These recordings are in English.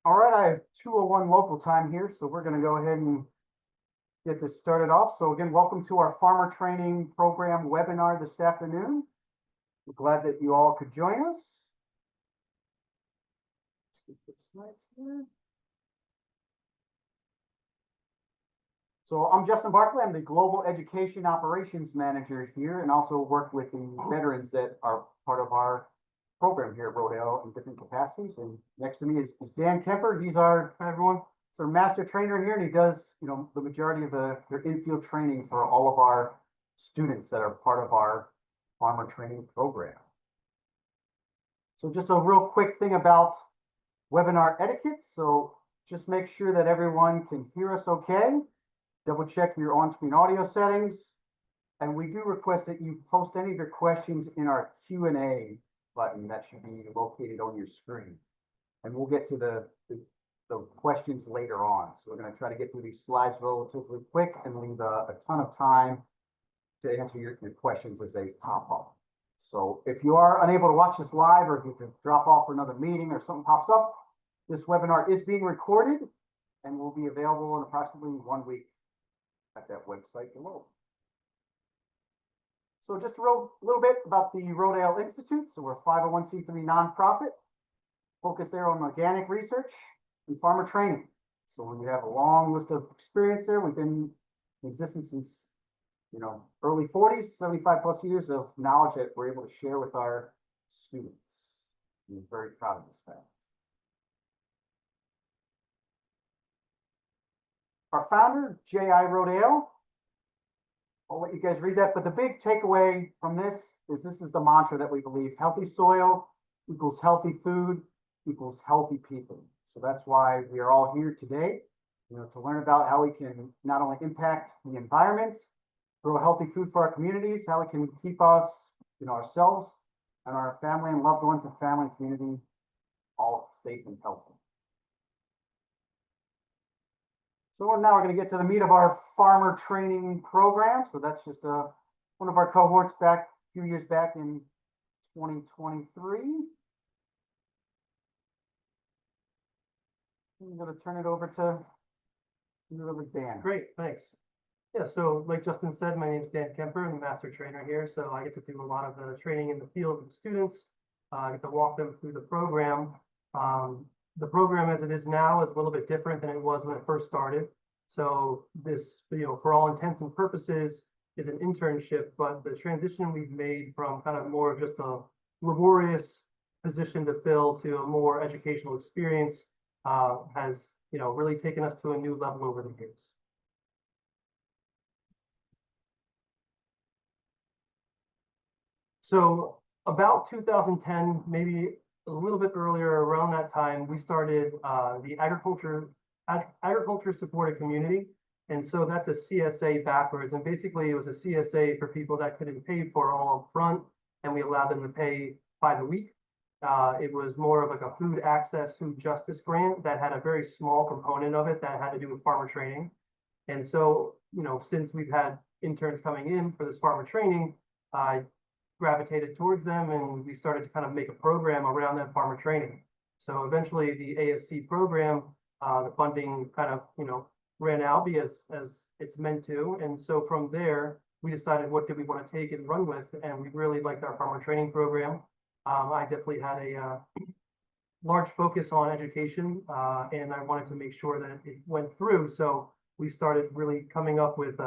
All right, I have 2:01 local time here, so we're going to go ahead and get this started off. So again, welcome to our farmer training program webinar this afternoon. We're glad that you all could join us. Let's get the slides here. So I'm Justin Barkley. I'm the Global Education Operations Manager here and also work with the veterans that are part of our program here at Rodale in different capacities. And next to me is Dan Kemper. He's our master trainer here, and he does, the majority of their in-field training for all of our students that are part of our farmer training program. So just a real quick thing about webinar etiquette. So just make sure that everyone can hear us okay. Double check your on-screen audio settings. And we do request that you post any of your questions in our Q&A button that should be located on your screen. And we'll get to the questions later on. So we're going to try to get through these slides relatively quick and leave a ton of time to answer your questions as they pop up. So if you are unable to watch this live, or if you have to drop off for another meeting or something pops up, this webinar is being recorded and will be available in approximately 1 week at that website below. So just a little bit about the Rodale Institute. So we're a 501c3 nonprofit, focused there on organic research and farmer training. So we have a long list of experience there. We've been in existence since, early 40s, 75 plus years of knowledge that we're able to share with our students. I'm very proud of this fact. Our founder, J.I. Rodale, I'll let you guys read that, but the big takeaway from this is the mantra that we believe: healthy soil equals healthy food equals healthy people. So that's why we are all here today, to learn about how we can not only impact the environment, grow healthy food for our communities, how we can keep us, ourselves and our family and loved ones and family and community all safe and healthy. So now we're going to get to the meat of our farmer training program. So that's just one of our cohorts back a few years back in 2023. I'm going to turn it over to Dan. Great, thanks. Yeah, so like Justin said, my name is Dan Kemper. I'm the master trainer here. So I get to do a lot of the training in the field with students. I get to walk them through the program. The program as it is now is a little bit different than it was when it first started. So this, for all intents and purposes, is an internship, but the transition we've made from kind of more of just a laborious position to fill to a more educational experience has, really taken us to a new level over the years. So about 2010, maybe a little bit earlier, around that time, we started the agriculture supported community. And so that's a CSA backwards. And basically it was a CSA for people that couldn't pay for all up front, and we allowed them to pay by the week. It was more of like a food access, food justice grant that had a very small component of it that had to do with farmer training. And so, since we've had interns coming in for this farmer training, I gravitated towards them, and we started to kind of make a program around that farmer training. So eventually the ASC program, the funding kind of, ran out as it's meant to. And so from there, we decided what did we want to take and run with, and we really liked our farmer training program. I definitely had a large focus on education, and I wanted to make sure that it went through. So we started really coming up with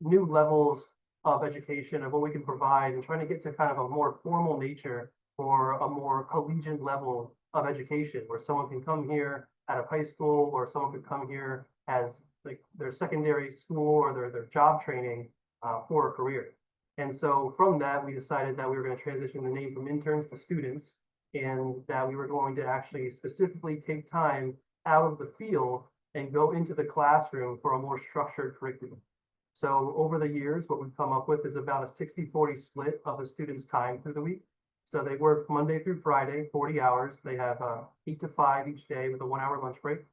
new levels of education of what we can provide, and trying to get to kind of a more formal nature or a more collegiate level of education, where someone can come here out of high school, or someone could come here as like their secondary school or their job training for a career. And so from that, we decided that we were going to transition the name from interns to students, and that we were going to actually specifically take time out of the field and go into the classroom for a more structured curriculum. So over the years, what we've come up with is about a 60-40 split of the students' time through the week. So they work Monday through Friday, 40 hours. They have 8 to 5 each day with a 1-hour lunch break.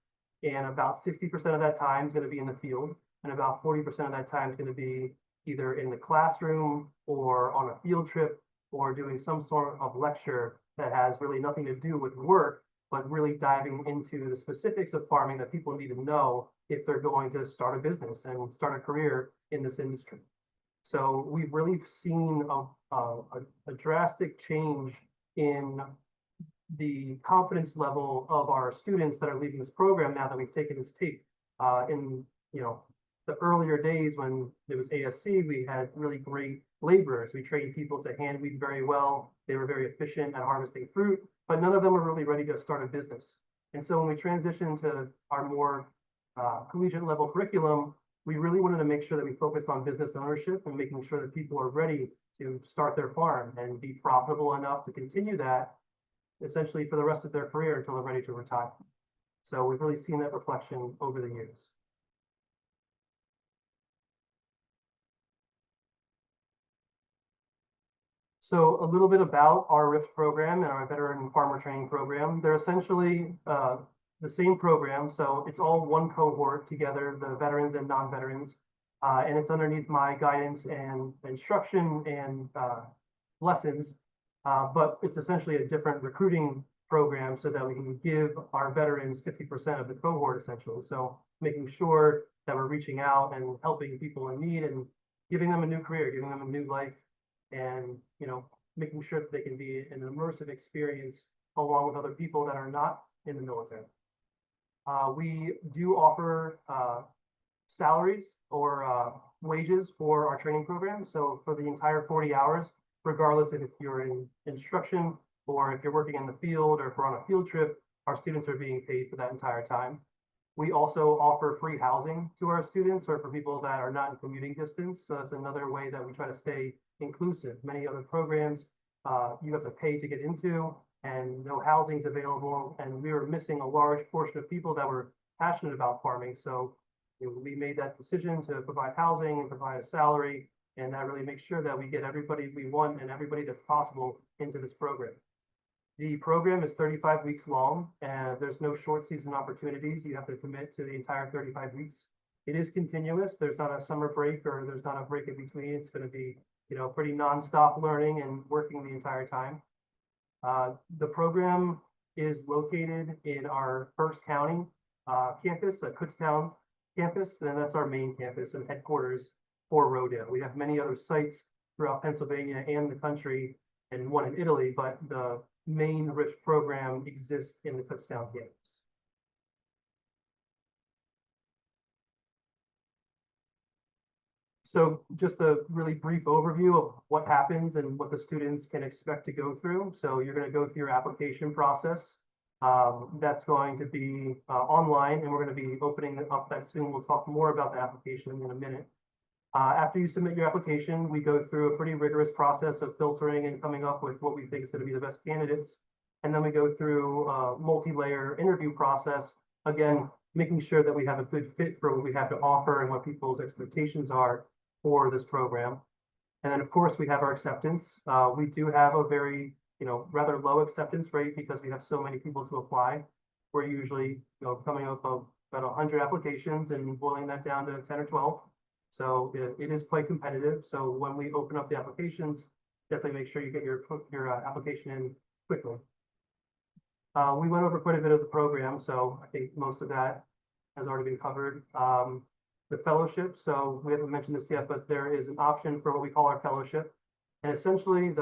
And about 60% of that time is going to be in the field. And about 40% of that time is going to be either in the classroom or on a field trip or doing some sort of lecture that has really nothing to do with work, but really diving into the specifics of farming that people need to know if they're going to start a business and start a career in this industry. So we've really seen a drastic change in the confidence level of our students that are leaving this program now that we've taken this tape. In the earlier days when there was ASC, we had really great laborers. We trained people to hand weed very well. They were very efficient at harvesting fruit, but none of them were really ready to start a business. And so when we transitioned to our more collegiate level curriculum, we really wanted to make sure that we focused on business ownership and making sure that people are ready to start their farm and be profitable enough to continue that essentially for the rest of their career until they're ready to retire. So we've really seen that reflection over the years. So a little bit about our RIFT program and our Veteran Farmer Training program. They're essentially the same program. So it's all one cohort together, the veterans and non-veterans. And it's underneath my guidance and instruction and lessons. But it's essentially a different recruiting program so that we can give our veterans 50% of the cohort essentially. So making sure that we're reaching out and helping people in need and giving them a new career, giving them a new life, and making sure that they can be an immersive experience along with other people that are not in the military. We do offer salaries or wages for our training program. So for the entire 40 hours, regardless of if you're in instruction or if you're working in the field or if we're on a field trip, our students are being paid for that entire time. We also offer free housing to our students or for people that are not in commuting distance. So that's another way that we try to stay inclusive. Many other programs you have to pay to get into and no housing is available. And we were missing a large portion of people that were passionate about farming. So we made that decision to provide housing and provide a salary. And that really makes sure that we get everybody we want and everybody that's possible into this program. The program is 35 weeks long and there's no short season opportunities. You have to commit to the entire 35 weeks. It is continuous. There's not a summer break or there's not a break in between. It's going to be, pretty nonstop learning and working the entire time. The program is located in our Berks County campus, Kutztown campus, and that's our main campus and headquarters for Rodale. We have many other sites throughout Pennsylvania and the country and one in Italy, but the main RIFT program exists in the Kutztown campus. So just a really brief overview of what happens and what the students can expect to go through. So you're going to go through your application process. That's going to be online, and we're going to be opening up that soon. We'll talk more about the application in a minute. After you submit your application, we go through a pretty rigorous process of filtering and coming up with what we think is going to be the best candidates. And then we go through a multi-layer interview process, again, making sure that we have a good fit for what we have to offer and what people's expectations are for this program. And then, of course, we have our acceptance. We do have a very, rather low acceptance rate because we have so many people to apply. We're usually, coming up with about 100 applications and boiling that down to 10 or 12. So it is quite competitive. So when we open up the applications, definitely make sure you get your application in quickly. We went over quite a bit of the program, so I think most of that has already been covered. The fellowship, so we haven't mentioned this yet, but there is an option for what we call our fellowship. And essentially,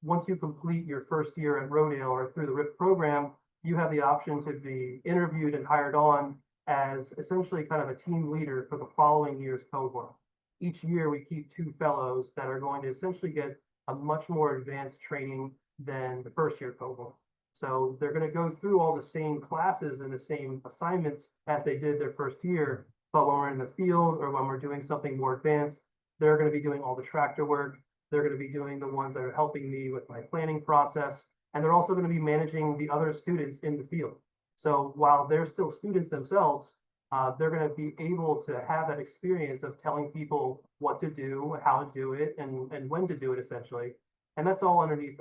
once you complete your first year at Rodale or through the RIFT program, you have the option to be interviewed and hired on as essentially kind of a team leader for the following year's cohort. Each year, we keep 2 fellows that are going to essentially get a much more advanced training than the first year cohort. So they're going to go through all the same classes and the same assignments as they did their first year. But when we're in the field or when we're doing something more advanced, they're going to be doing all the tractor work. They're going to be doing the ones that are helping me with my planning process. And they're also going to be managing the other students in the field. So while they're still students themselves, they're going to be able to have that experience of telling people what to do, how to do it, and when to do it, essentially. And that's all underneath,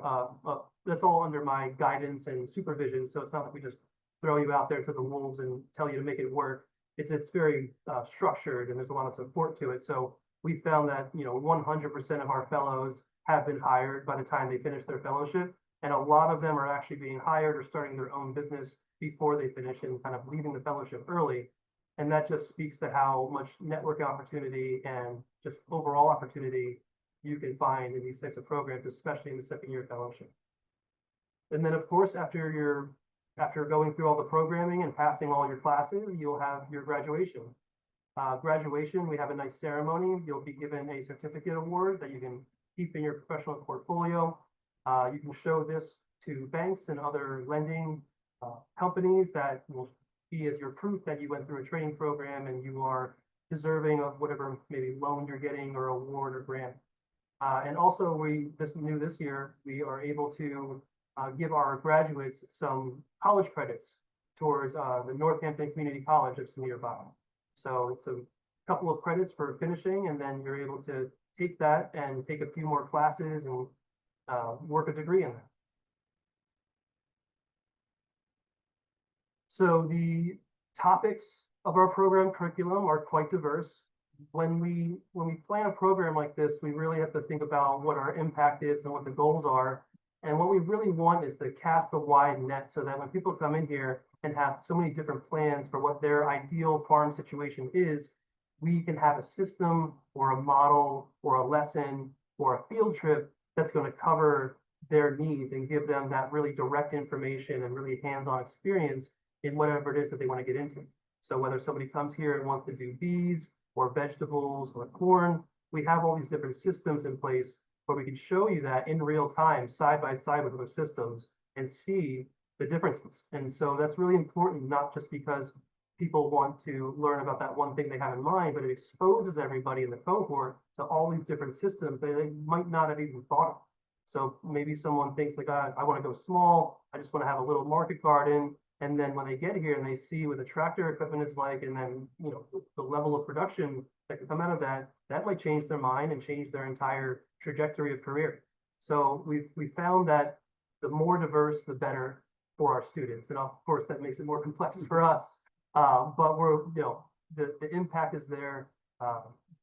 that's all under my guidance and supervision. So it's not like we just throw you out there to the wolves and tell you to make it work. It's very structured and there's a lot of support to it. So we found that 100% of our fellows have been hired by the time they finish their fellowship, and a lot of them are actually being hired or starting their own business before they finish and kind of leaving the fellowship early. And that just speaks to how much network opportunity and just overall opportunity you can find in these types of programs, especially in the second year fellowship. And then, of course, after going through all the programming and passing all your classes, you'll have your graduation. Graduation, we have a nice ceremony. You'll be given a certificate award that you can keep in your professional portfolio. You can show this to banks and other lending companies that will be as your proof that you went through a training program and you are deserving of whatever maybe loan you're getting or award or grant. And also this year, we are able to give our graduates some college credits towards the Northampton Community College that's nearby. So it's a couple of credits for finishing, and then you're able to take that and take a few more classes and work a degree in that. So the topics of our program curriculum are quite diverse. When we plan a program like this, we really have to think about what our impact is and what the goals are. And what we really want is to cast a wide net so that when people come in here and have so many different plans for what their ideal farm situation is, we can have a system or a model or a lesson or a field trip that's going to cover their needs and give them that really direct information and really hands-on experience in whatever it is that they want to get into. So whether somebody comes here and wants to do bees or vegetables or corn, we have all these different systems in place where we can show you that in real time, side by side with other systems, and see the differences. And so that's really important, not just because people want to learn about that one thing they have in mind, but it exposes everybody in the cohort to all these different systems that they might not have even thought of. So maybe someone thinks like, I want to go small, I just want to have a little market garden. And then when they get here and they see what the tractor equipment is like, and then, you know, the level of production that can come out of that, that might change their mind and change their entire trajectory of career. So we found that the more diverse, the better for our students. And of course, that makes it more complex for us. But the impact is there.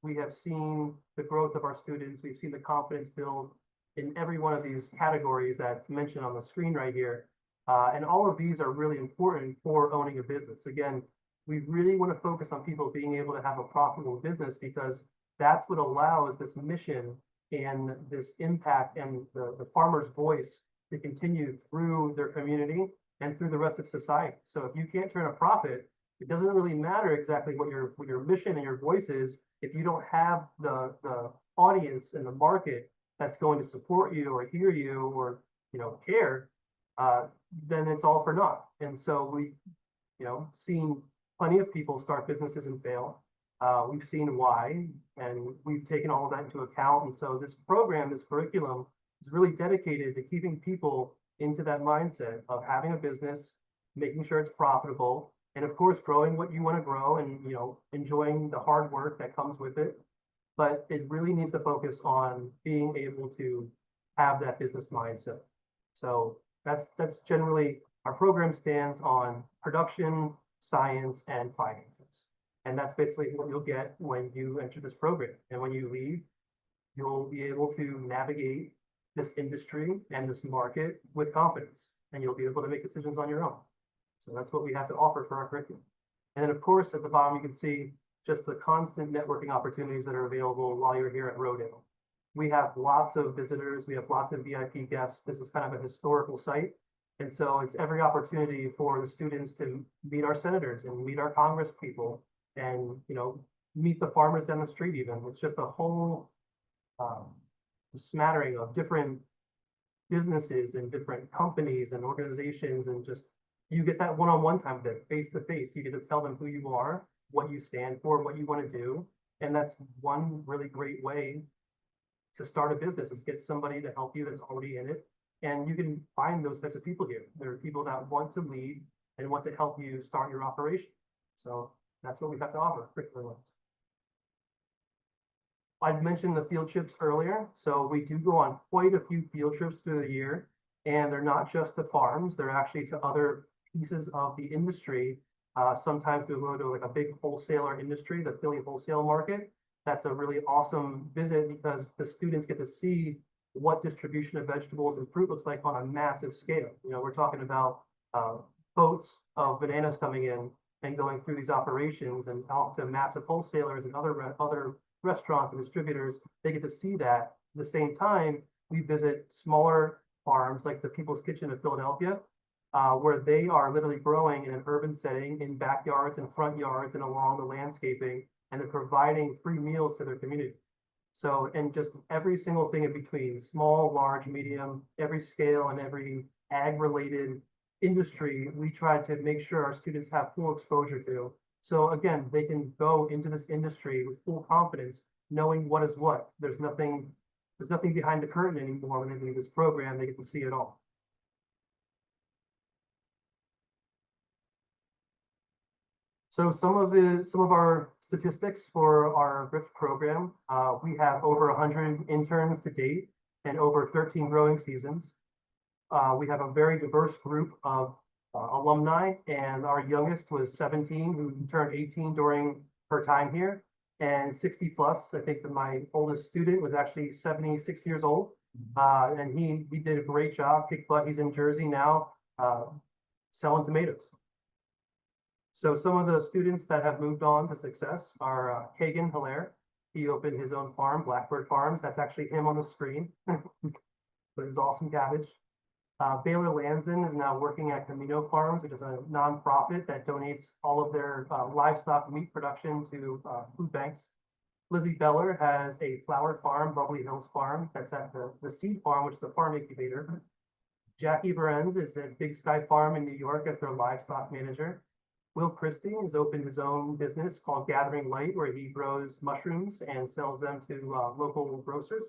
We have seen the growth of our students. We've seen the confidence build in every one of these categories that's mentioned on the screen right here. And all of these are really important for owning a business. Again, we really want to focus on people being able to have a profitable business because that's what allows this mission and this impact and the farmer's voice to continue through their community and through the rest of society. So if you can't turn a profit, it doesn't really matter exactly what your mission and your voice is if you don't have the audience and the market that's going to support you or hear you or care. Then it's all for naught. And so we, seen plenty of people start businesses and fail. We've seen why, and we've taken all of that into account. And so this program, this curriculum is really dedicated to keeping people into that mindset of having a business, making sure it's profitable, and of course, growing what you want to grow and, enjoying the hard work that comes with it. But it really needs to focus on being able to have that business mindset. So that's generally our program stands on production, science, and finances. And that's basically what you'll get when you enter this program. And when you leave, you'll be able to navigate this industry and this market with confidence, and you'll be able to make decisions on your own. So that's what we have to offer for our curriculum. And then of course, at the bottom, you can see just the constant networking opportunities that are available while you're here at Rodale. We have lots of visitors. We have lots of VIP guests. This is kind of a historical site. And so it's every opportunity for the students to meet our senators and meet our Congress people and, meet the farmers down the street even. It's just a whole smattering of different businesses and different companies and organizations, and just you get that one-on-one time with them, face to face. You get to tell them who you are, what you stand for, what you want to do. And that's one really great way to start a business, is get somebody to help you that's already in it. And you can find those types of people here. There are people that want to lead and want to help you start your operation. So that's what we have to offer, curriculum-wise. I've mentioned the field trips earlier. So we do go on quite a few field trips through the year, and they're not just to farms, they're actually to other pieces of the industry. Sometimes we go to like a big wholesaler industry, the Philly wholesale market. That's a really awesome visit because the students get to see what distribution of vegetables and fruit looks like on a massive scale. We're talking about boats of bananas coming in and going through these operations and out to massive wholesalers and other restaurants and distributors. They get to see that. At the same time, we visit smaller farms like the People's Kitchen of Philadelphia, where they are literally growing in an urban setting, in backyards and front yards and along the landscaping, and they're providing free meals to their community. So, and just every single thing in between, small, large, medium, every scale and every ag-related industry, we try to make sure our students have full exposure to. So again, they can go into this industry with full confidence, knowing what is what. There's nothing behind the curtain anymore when they do this program. They get to see it all. So some of our statistics for our RIF program, we have over 100 interns to date and over 13 growing seasons. We have a very diverse group of alumni, and our youngest was 17, who turned 18 during her time here, and 60 plus. I think that my oldest student was actually 76 years old, and he did a great job, kicked butt. He's in Jersey now, selling tomatoes. So some of the students that have moved on to success are Kagan Hilaire. He opened his own farm, Blackbird Farms. That's actually him on the screen, but his awesome cabbage. Baylor Lanson is now working at Camino Farms, which is a nonprofit that donates all of their livestock meat production to food banks. Lizzie Beller has a flower farm, Bubbly Hills Farm, that's at the Seed Farm, which is a farm incubator. Jackie Berenz is at Big Sky Farm in New York as their livestock manager. Will Christie has opened his own business called Gathering Light, where he grows mushrooms and sells them to local grocers.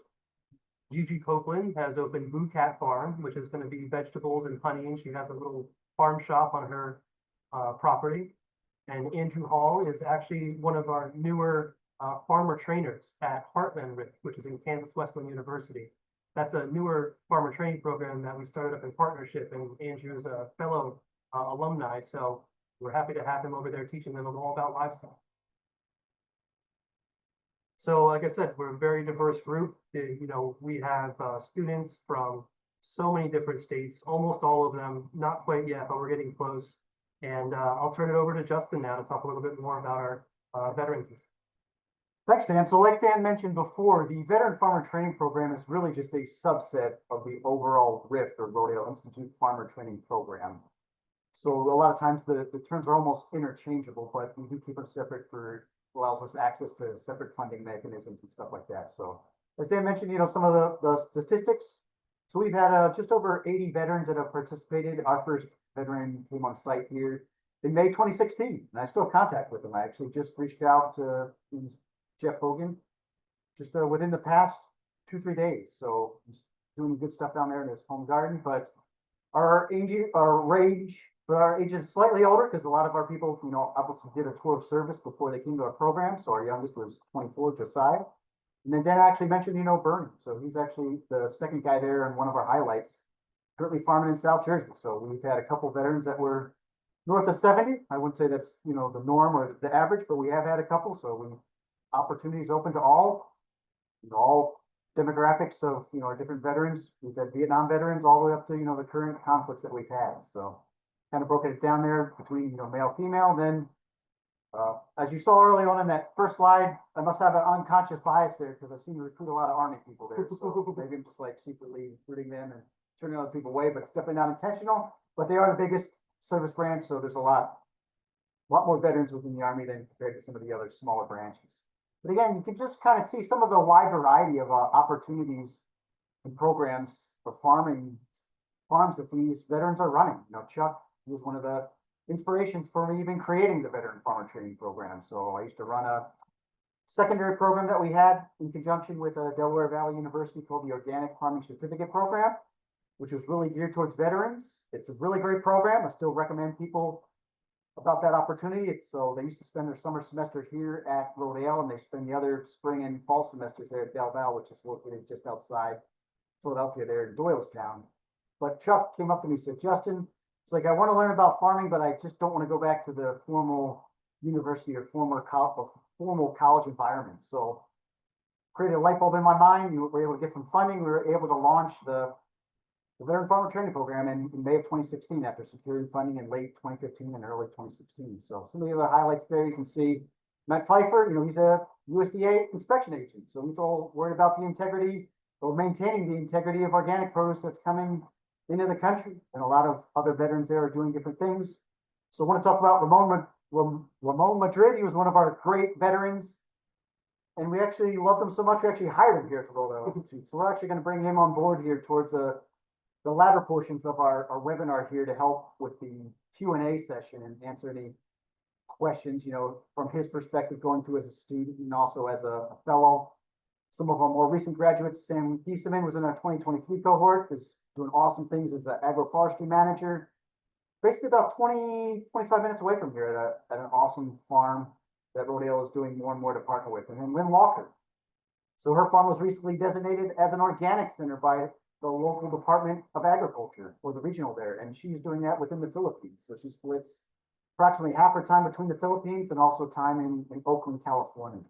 Gigi Copeland has opened Blue Cat Farm, which is going to be vegetables and honey, and she has a little farm shop on her property. And Andrew Hall is actually one of our newer farmer trainers at Heartland RIF, which is in Kansas Wesleyan University. That's a newer farmer training program that we started up in partnership, and Andrew's a fellow alumni, so we're happy to have him over there teaching them all about livestock. So like I said, we're a very diverse group. You know, we have students from so many different states, almost all of them, not quite yet, but we're getting close. And I'll turn it over to Justin now to talk a little bit more about our veterans. Thanks, Dan. So like Dan mentioned before, the Veteran Farmer Training Program is really just a subset of the overall RIF, or Rodale Institute Farmer Training Program. So a lot of times the terms are almost interchangeable, but we do keep them separate for allows us access to separate funding mechanisms and stuff like that. So as Dan mentioned, you know, some of the statistics. So we've had just over 80 veterans that have participated. Our first veteran came on site here in May 2016, and I still have contact with him. I actually just reached out to Jeff Hogan just within the past 2-3 days. So he's doing good stuff down there in his home garden. But our range, but our age is slightly older because a lot of our people, you know, obviously did a tour of service before they came to our program. So our youngest was 24, Josiah. And then Dan actually mentioned, you know, Bernie. So he's actually the second guy there and one of our highlights, currently farming in South Jersey. So we've had a couple veterans that were north of 70. I wouldn't say that's, you know, the norm or the average, but we have had a couple. So we opportunities open to all, you know, all demographics of, you know, our different veterans. We've had Vietnam veterans all the way up to, you know, the current conflicts that we've had. So kind of broken it down there between, you know, male, female. Then, as you saw early on in that first slide, I must have an unconscious bias there because I seem to recruit a lot of Army people there. So maybe I'm just like secretly recruiting them and turning other people away, but it's definitely not intentional. But they are the biggest service branch, so there's a lot more veterans within the Army than compared to some of the other smaller branches. But again, you can just kind of see some of the wide variety of opportunities and programs for farms that these veterans are running. You know, Chuck was one of the inspirations for me even creating the Veteran Farmer Training Program. So I used to run a secondary program that we had in conjunction with Delaware Valley University called the Organic Farming Certificate Program, which was really geared towards veterans. It's a really great program. I still recommend people about that opportunity. So they used to spend their summer semester here at Rodale, and they spend the other spring and fall semesters there at Del Val, which is located just outside Philadelphia there in Doylestown. But Chuck came up to me and said, Justin, it's like, I want to learn about farming, but I just don't want to go back to the formal university or formal college environment. So created a light bulb in my mind. We were able to get some funding. We were able to launch the the Veteran Farmer Training Program in May of 2016 after securing funding in late 2015 and early 2016. So some of the other highlights there you can see Matt Pfeiffer, he's a USDA inspection agent. So he's all worried about the integrity or maintaining the integrity of organic produce that's coming into the country. And a lot of other veterans there are doing different things. So I want to talk about Ramon Madrid. He was one of our great veterans. And we actually loved him so much, we actually hired him here at the Rodale Institute. So we're actually going to bring him on board here towards the latter portions of our webinar here to help with the Q&A session and answer any questions, from his perspective going through as a student and also as a fellow. Some of our more recent graduates, Sam Giesemann was in our 2023 cohort, is doing awesome things as an agroforestry manager. Basically about 25 minutes away from here at an awesome farm that Rodale is doing more and more to partner with. And then Lynn Walker. So her farm was recently designated as an organic center by the local Department of Agriculture, or the regional there, and she's doing that within the Philippines. So she splits approximately half her time between the Philippines and also time in Oakland, California.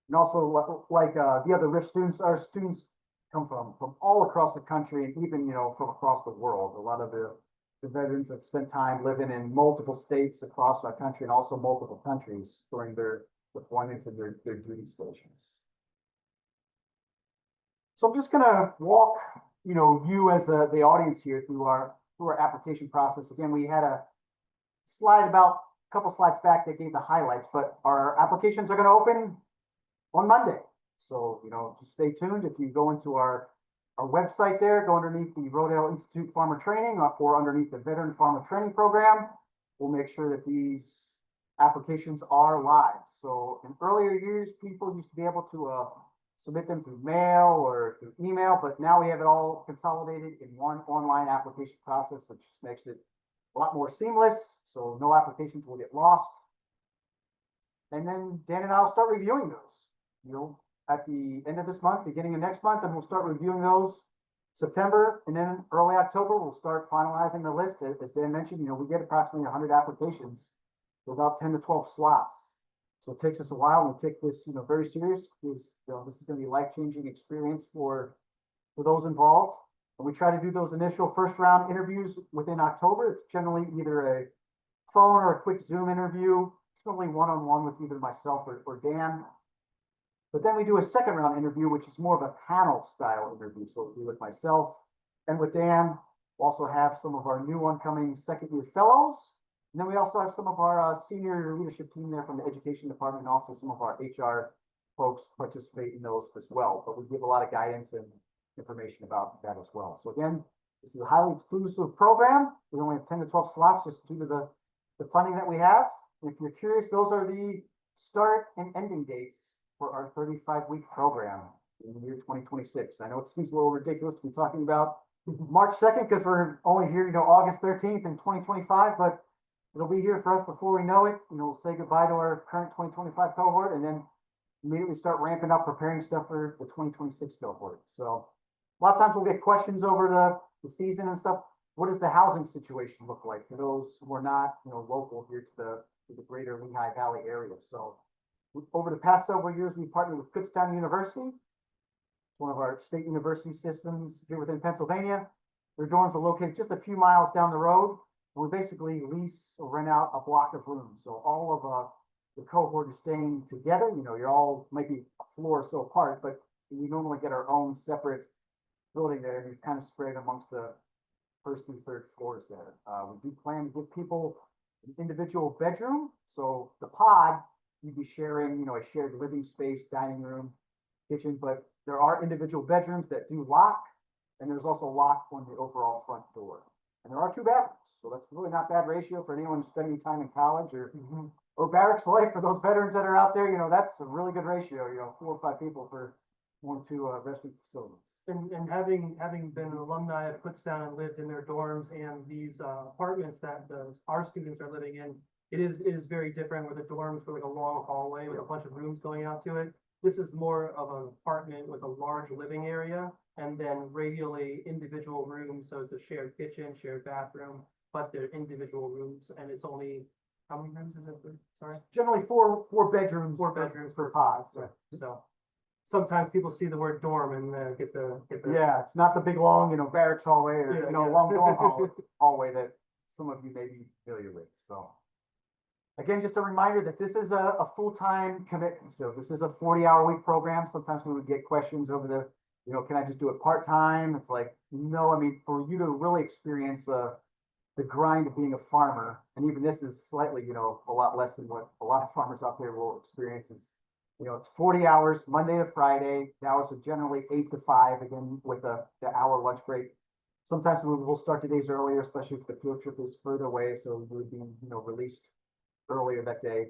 And also, like the other RIF students, our students come from all across the country and even, from across the world. A lot of the veterans have spent time living in multiple states across our country and also multiple countries during their deployments and their duty stations. So I'm just gonna walk, you as the audience here through our application process. Again, we had a slide about a couple slides back that gave the highlights, but our applications are gonna open on Monday. So, just stay tuned. If you go into our website there, go underneath the Rodale Institute Farmer Training or underneath the Veteran Farmer Training Program, we'll make sure that these applications are live. So in earlier years, people used to be able to submit them through mail or through email, but now we have it all consolidated in one online application process, which just makes it a lot more seamless. So no applications will get lost. And then Dan and I will start reviewing those, at the end of this month, beginning of next month, and we'll start reviewing those September, and then early October, we'll start finalizing the list. As Dan mentioned, we get approximately 100 applications for about 10 to 12 slots. So it takes us a while, and we take this, very serious because, this is going to be a life-changing experience for those involved. And we try to do those initial first round interviews within October. It's generally either a phone or a quick Zoom interview. It's normally one-on-one with either myself or Dan. But then we do a second round interview, which is more of a panel style interview. So it'll be with myself and with Dan. We'll also have some of our new oncoming second year fellows. And then we also have some of our senior leadership team there from the education department, and also some of our HR folks participate in those as well. But we give a lot of guidance and information about that as well. So again, this is a highly exclusive program. We only have 10 to 12 slots just due to the funding that we have. And if you're curious, those are the start and ending dates for our 35-week program in the year 2026. I know it seems a little ridiculous to be talking about March 2nd because we're only here, August 13th in 2025, but it'll be here for us before we know it. We'll say goodbye to our current 2025 cohort and then immediately start ramping up, preparing stuff for the 2026 cohort. So a lot of times we'll get questions over the season and stuff. What does the housing situation look like for those who are not, local here to the greater Lehigh Valley area? So over the past several years, we partnered with Kutztown University, one of our state university systems here within Pennsylvania. Their dorms are located just a few miles down the road. And we basically lease or rent out a block of rooms. So all of the cohort is staying together. You're all maybe a floor or so apart, but we normally get our own separate building there, and you're kind of spread amongst the first and third floors there. We do plan to give people an individual bedroom. So the pod, you'd be sharing, a shared living space, dining room, kitchen, but there are individual bedrooms that do lock, and there's also lock on the overall front door. And there are 2 bathrooms, so that's really not bad ratio for anyone spending time in college or barracks life. For those veterans that are out there, that's a really good ratio, 4 or 5 people for 1 or 2 restroom facilities. And having been an alumni of Kutztown and lived in their dorms and these apartments that our students are living in, it is very different where the dorms were like a long hallway with a bunch of rooms going out to it. This is more of an apartment with a large living area and then radially individual rooms. So it's a shared kitchen, shared bathroom, but they're individual rooms, and it's only, how many rooms is it? Sorry? Generally four bedrooms. 4 bedrooms per pod. So sometimes people see the word dorm and get the. Yeah, it's not the big long, barracks hallway or, Yeah, long dorm yeah. hallway that some of you may be familiar with, so. Again, just a reminder that this is a full-time commitment, so this is a 40-hour-week program. Sometimes we would get questions over can I just do it part-time? It's like, no, I mean, for you to really experience the grind of being a farmer, and even this is slightly, a lot less than what a lot of farmers out there will experience is, it's 40 hours, Monday to Friday. The hours are generally 8 to 5, again, with the hour lunch break. Sometimes we will start the days earlier, especially if the field trip is further away, so we would be, released earlier that day.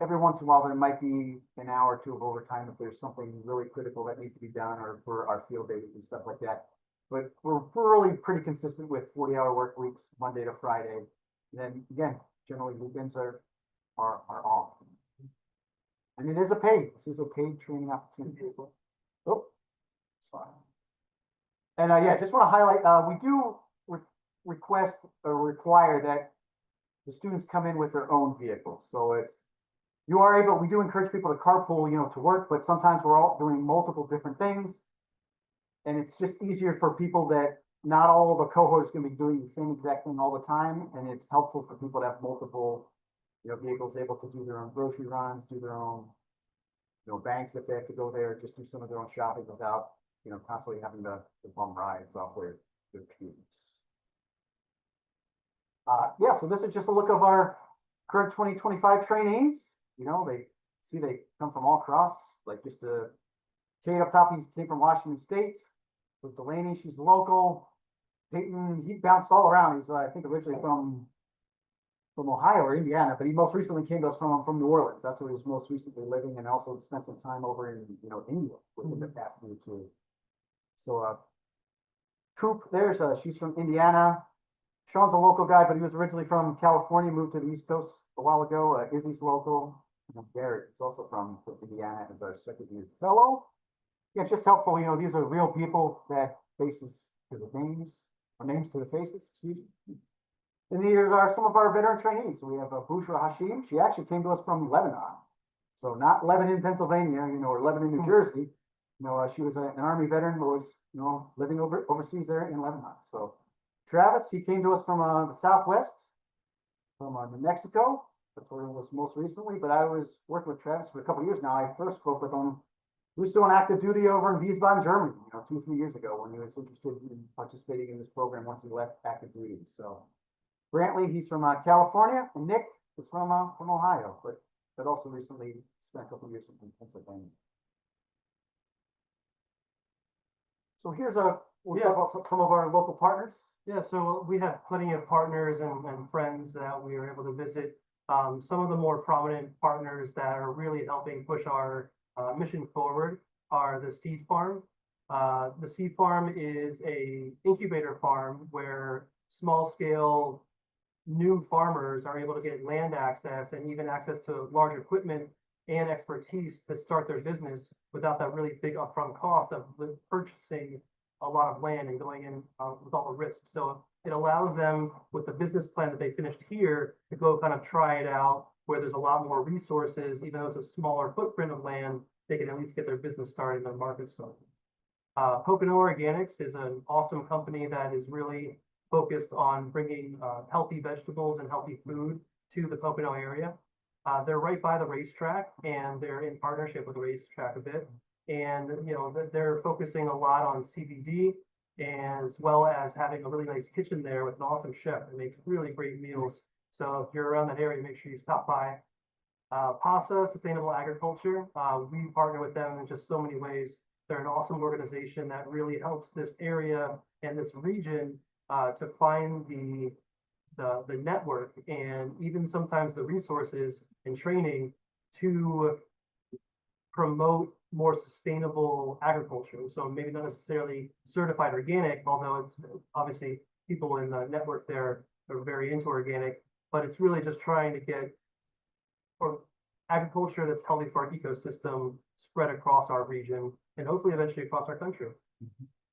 Every once in a while, there might be an hour or two of overtime if there's something really critical that needs to be done or for our field days and stuff like that. But we're really pretty consistent with 40-hour work weeks, Monday to Friday. And then again, generally weekends are off. And it is this is a paid training opportunity. Oh, sorry. And yeah, just want to highlight, we do request or require that the students come in with their own vehicles. So we do encourage people to carpool, to work, but sometimes we're all doing multiple different things. And it's just easier for people that not all the cohorts going to be doing the same exact thing all the time. And it's helpful for people to have multiple, vehicles able to do their own grocery runs, do their own, banks if they have to go there, just do some of their own shopping without, constantly having to bum rides off their commutes. Yeah, so this is just a look of our current 2025 trainees. They come from all across, like just Kate up top, he came from Washington State. With Delaney, she's local. Peyton, he bounced all around. He's, I think, originally from Ohio or Indiana, but he most recently came to us from New Orleans. That's where he was most recently living, and also spent some time over in, India within the past year or two. So, Coop, she's from Indiana. Sean's a local guy, but he was originally from California, moved to the East Coast a while ago. Izzy's local. And Garrett is also from Indiana as our second year fellow. Yeah, it's just helpful, these are real people that faces to the names, or names to the faces, excuse me. And these are some of our veteran trainees. So we have Bushra Hashim. She actually came to us from Lebanon. So not Lebanon, Pennsylvania, or Lebanon, New Jersey. She was an Army veteran who was, living overseas there in Lebanon. So Travis, he came to us from the Southwest, from New Mexico. That's where he was most recently, but I was working with Travis for a couple of years now. I first spoke with him. He was doing active duty over in Wiesbaden, Germany, 2-3 years ago when he was interested in participating in this program once he left active duty. So Brantley, he's from California, and Nick is from Ohio, but also recently spent a couple of years in Pennsylvania. So here's we'll talk about some of our local partners. Yeah, so we have plenty of partners and friends that we are able to visit. Some of the more prominent partners that are really helping push our mission forward are the Seed Farm. The Seed Farm is a incubator farm where small scale new farmers are able to get land access and even access to large equipment and expertise to start their business without that really big upfront cost of purchasing a lot of land and going in with all the risks. So it allows them, with the business plan that they finished here, to go kind of try it out where there's a lot more resources. Even though it's a smaller footprint of land, they can at least get their business started, their market started. Pocono Organics is an awesome company that is really focused on bringing healthy vegetables and healthy food to the Pocono area. They're right by the racetrack, and they're in partnership with the racetrack a bit. And, they're focusing a lot on CBD, as well as having a really nice kitchen there with an awesome chef that makes really great meals. So if you're around that area, make sure you stop by. PASA, Sustainable Agriculture, we partner with them in just so many ways. They're an awesome organization that really helps this area and this region to find the network and even sometimes the resources and training to promote more sustainable agriculture. So maybe not necessarily certified organic, although it's obviously people in the network there are very into organic, but it's really just trying to get agriculture that's healthy for our ecosystem spread across our region and hopefully eventually across our country.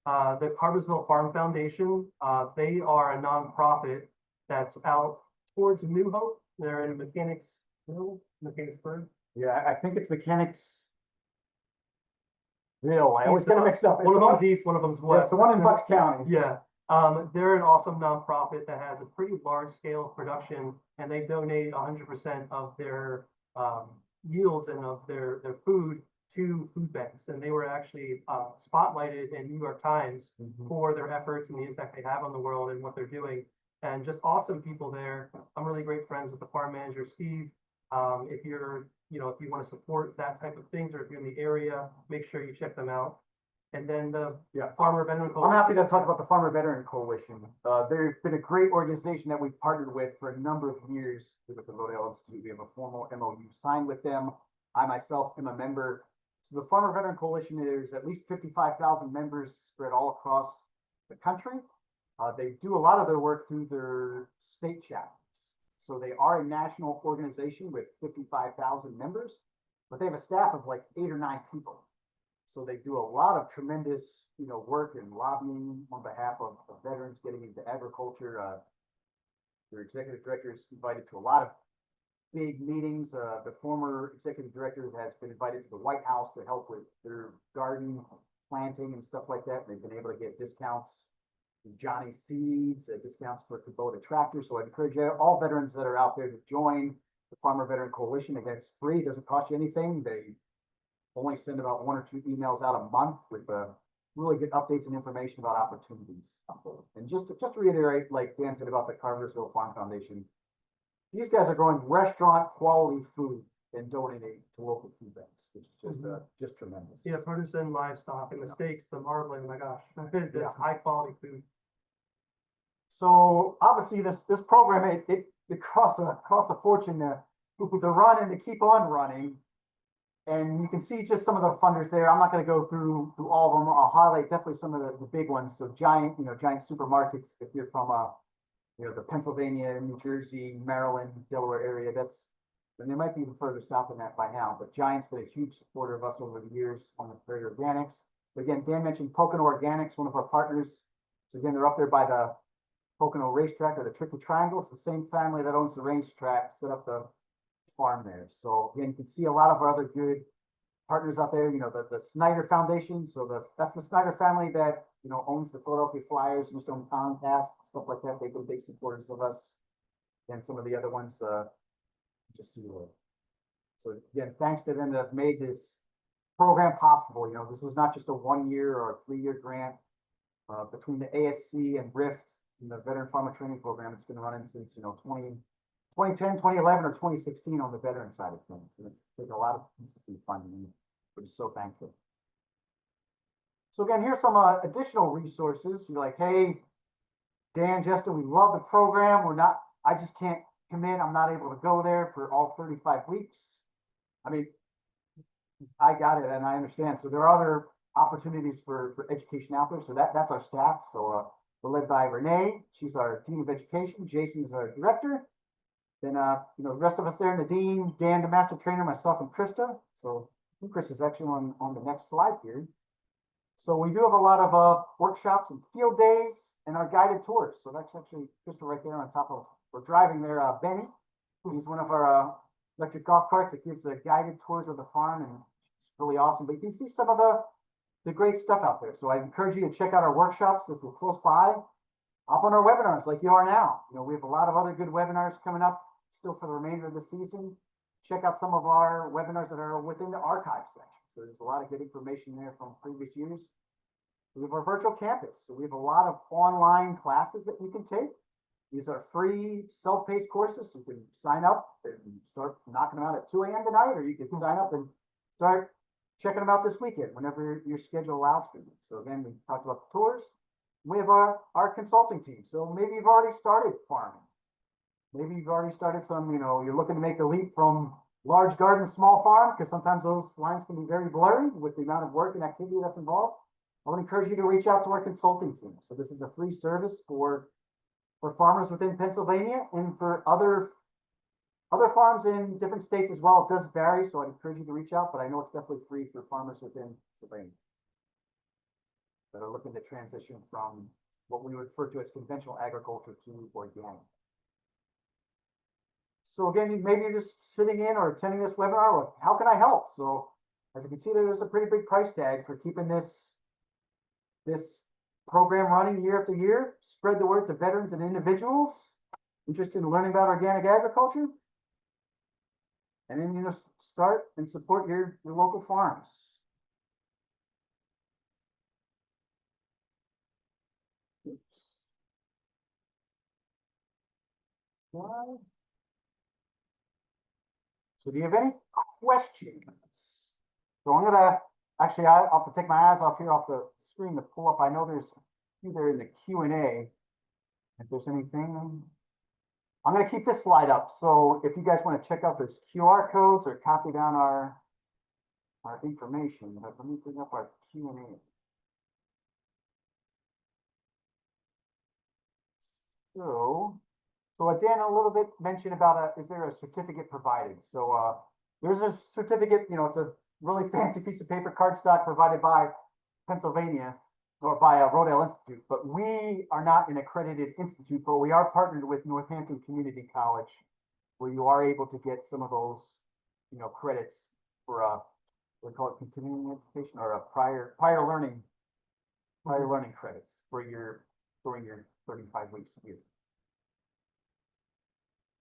The Cartersville Farm Foundation, they are a nonprofit that's out towards New Hope. They're in Mechanicsburg. Yeah, I think it's Mechanics. Real, I always get them mixed up. One of It's them's east, one of them's west. It's the one in Bucks County. Yeah, they're an awesome nonprofit that has a pretty large scale of production, and they donate 100% of their yields and of their food to food banks. And they were actually spotlighted in New York Times for their efforts and the impact they have on the world and what they're doing. And just awesome people there. I'm really great friends with the farm manager, Steve. If you're, if you want to support that type of things, or if you're in the area, make sure you check them out. And then the Farmer Veteran I'm Coalition. happy to talk about the Farmer Veteran Coalition. They've been a great organization that we've partnered with for a number of years with the Rodale Institute. We have a formal MOU signed with them. I myself am a member. So the Farmer Veteran Coalition, there's at least 55,000 members spread all across the country. They do a lot of their work through their state chapters. So they are a national organization with 55,000 members, but they have a staff of like 8 or 9 people. So they do a lot of tremendous, work and lobbying on behalf of veterans getting into agriculture. Their executive director is invited to a lot of big meetings. The former executive director has been invited to the White House to help with their garden planting and stuff like that. They've been able to get discounts from Johnny Seeds, discounts for Kubota tractors. So I encourage all veterans that are out there to join the Farmer Veteran Coalition. Again, it's free, it doesn't cost you anything. They only send about 1 or 2 emails out a month with really good updates and information about opportunities. And just to reiterate, like Dan said about the Cartersville Farm Foundation, these guys are growing restaurant quality food and donating to local food banks, which is just tremendous. Yeah, produce and livestock and the steaks, the marbling, oh my gosh, that's high quality food. So obviously this program, it costs a fortune to run and to keep on running. And you can see just some of the funders there. I'm not going to go through all of them. I'll highlight definitely some of the big ones. So giant supermarkets. If you're from the Pennsylvania, New Jersey, Maryland, Delaware area, and they might be even further south than that by now. But Giant's been a huge supporter of us over the years on the Prairie Organics. But again, Dan mentioned Pocono Organics, one of our partners. So again, they're up there by the Pocono racetrack or the Tricky Triangle. It's the same family that owns the racetrack, set up the farm there. So again, you can see a lot of our other good partners out there. The Snyder Foundation. So that's the Snyder family that owns the Philadelphia Flyers, Mr. Comcast, stuff like that. They've been big supporters of us, and some of the other ones. Just so again, thanks to them that have made this program possible. This was not just a 1-year or a 3-year grant. Between the ASC and RIFT and the Veteran Farmer Training Program, it's been running since 2010, 2011, or 2016 on the veteran side of things. And it's taken a lot of consistent funding, and we're just so thankful. So again, here's some additional resources. You're like, hey, Dan, Justin, we love the program. I just can't commit. I'm not able to go there for all 35 weeks. I mean, I got it and I understand. So there are other opportunities for education out there. So that's our staff. So we're led by Renee. She's our Dean of Education. Jason is our Director. Then, the rest of us there, Nadine, Dan, the Master Trainer, myself, and Krista. So I think Krista's actually on the next slide here. So we do have a lot of workshops and field days and our guided tours. So that's actually Krista right there on top of, we're driving there, Benny. He's one of our electric golf carts that gives the guided tours of the farm, and it's really awesome. But you can see some of the great stuff out there. So I encourage you to check out our workshops if you're close by. Hop on our webinars like you are now. We have a lot of other good webinars coming up still for the remainder of the season. Check out some of our webinars that are within the archive section. So there's a lot of good information there from previous years. We have our virtual campus. So we have a lot of online classes that you can take. These are free self-paced courses. You can sign up and start knocking them out at 2 a.m. tonight, or you can sign up and start checking them out this weekend whenever your schedule allows for you. So again, we talked about the tours. We have our consulting team. So maybe you've already started farming. Maybe you've already started some, you're looking to make the leap from large garden, small farm, because sometimes those lines can be very blurry with the amount of work and activity that's involved. I would encourage you to reach out to our consulting team. So this is a free service for farmers within Pennsylvania and for other farms in different states as well. It does vary, so I'd encourage you to reach out, but I know it's definitely free for farmers within Pennsylvania that are looking to transition from what we refer to as conventional agriculture to organic. So again, maybe you're just sitting in or attending this webinar, like, how can I help? So as you can see, there's a pretty big price tag for keeping this program running year after year. Spread the word to veterans and individuals interested in learning about organic agriculture. And then, start and support your local farms. Oops. Slide. So do you have any questions? So I'm gonna, actually, I'll have to take my eyes off here off the screen to pull up. I know there's either in the Q&A, if there's anything. I'm gonna keep this slide up. So if you guys want to check out those QR codes or copy down our information, but let me bring up our Q&A. So Dan, a little bit mentioned about is there a certificate provided? So there's a certificate, it's a really fancy piece of paper cardstock provided by Pennsylvania or by Rodale Institute, but we are not an accredited institute, but we are partnered with Northampton Community College, where you are able to get some of those, credits for we call it continuing education or a prior learning credits for during your 35 weeks a year.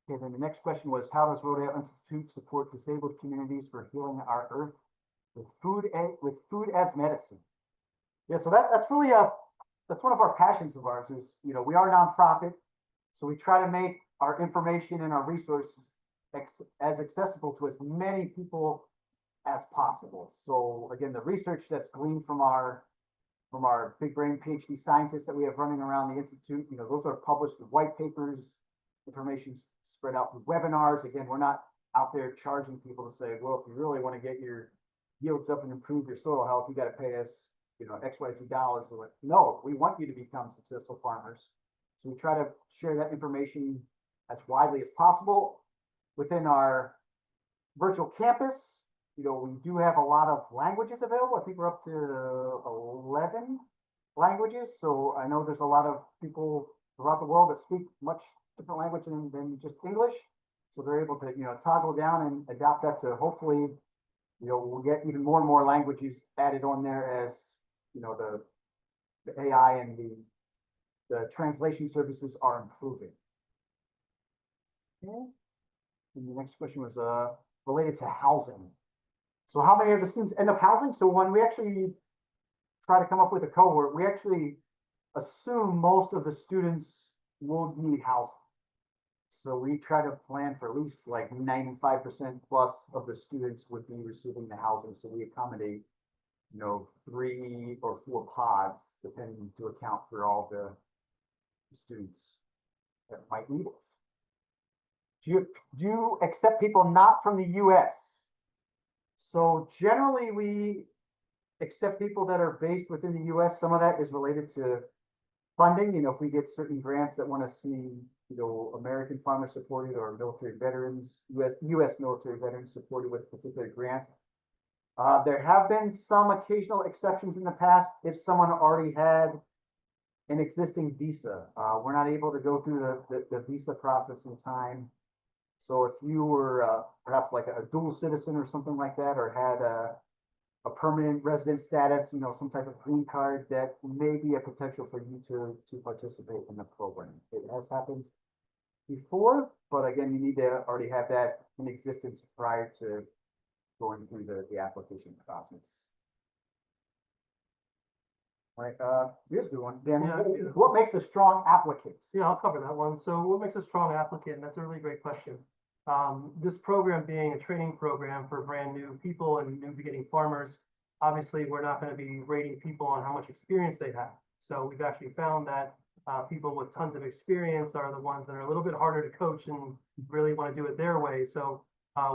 Okay, then the next question was, how does Rodale Institute support disabled communities for healing our earth with food as medicine? Yeah, so that's really that's one of our passions of ours is, we are a nonprofit, so we try to make our information and our resources as accessible to as many people as possible. So again, the research that's gleaned from our big brain PhD scientists that we have running around the Institute, those are published with white papers, information spread out through webinars. Again, we're not out there charging people to say, well, if you really want to get your yields up and improve your soil health, you got to pay us, XYZ dollars. No, we want you to become successful farmers. So we try to share that information as widely as possible within our virtual campus. We do have a lot of languages available. I think we're up to 11 languages. So I know there's a lot of people throughout the world that speak much different language than just English. So they're able to, toggle down and adapt that to hopefully, we'll get even more and more languages added on there as, the AI and the translation services are improving. Okay. And the next question was related to housing. So how many of the students end up housing? So when we actually try to come up with a cohort, we actually assume most of the students will need housing. So we try to plan for at least like 95% plus of the students would be receiving the housing. So we accommodate, 3 or 4 pods, depending to account for all the students that might need it. Do you accept people not from the US? So generally we accept people that are based within the US. Some of that is related to funding. If we get certain grants that want to see, American farmers supported or military veterans, US military veterans supported with particular grants. There have been some occasional exceptions in the past if someone already had an existing visa. We're not able to go through the visa process in time. So if you were perhaps like a dual citizen or something like that, or had a permanent resident status, some type of green card, that may be a potential for you to participate in the program. It has happened before, but again, you need to already have that in existence prior to going through the application process. All right, here's a good one. Dan, Yeah. what makes a strong applicant? Yeah, I'll cover that one. So what makes a strong applicant? That's a really great question. This program being a training program for brand new people and new beginning farmers, obviously we're not going to be rating people on how much experience they have. So we've actually found that people with tons of experience are the ones that are a little bit harder to coach and really want to do it their way. So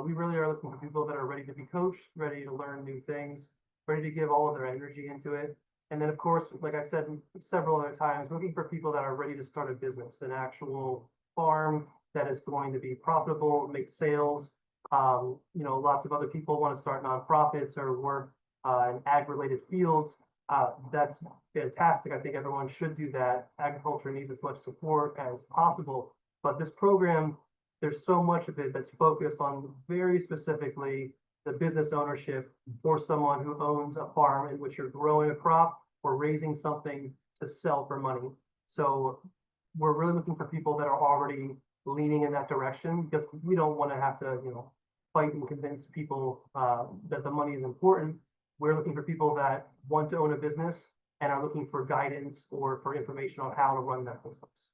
we really are looking for people that are ready to be coached, ready to learn new things, ready to give all of their energy into it. And then, of course, like I said several other times, looking for people that are ready to start a business, an actual farm that is going to be profitable, make sales. Lots of other people want to start nonprofits or work in ag-related fields. That's fantastic. I think everyone should do that. Agriculture needs as much support as possible. But this program, there's so much of it that's focused on very specifically the business ownership for someone who owns a farm in which you're growing a crop or raising something to sell for money. So we're really looking for people that are already leaning in that direction, because we don't want to have to, fight and convince people that the money is important. We're looking for people that want to own a business and are looking for guidance or for information on how to run that business.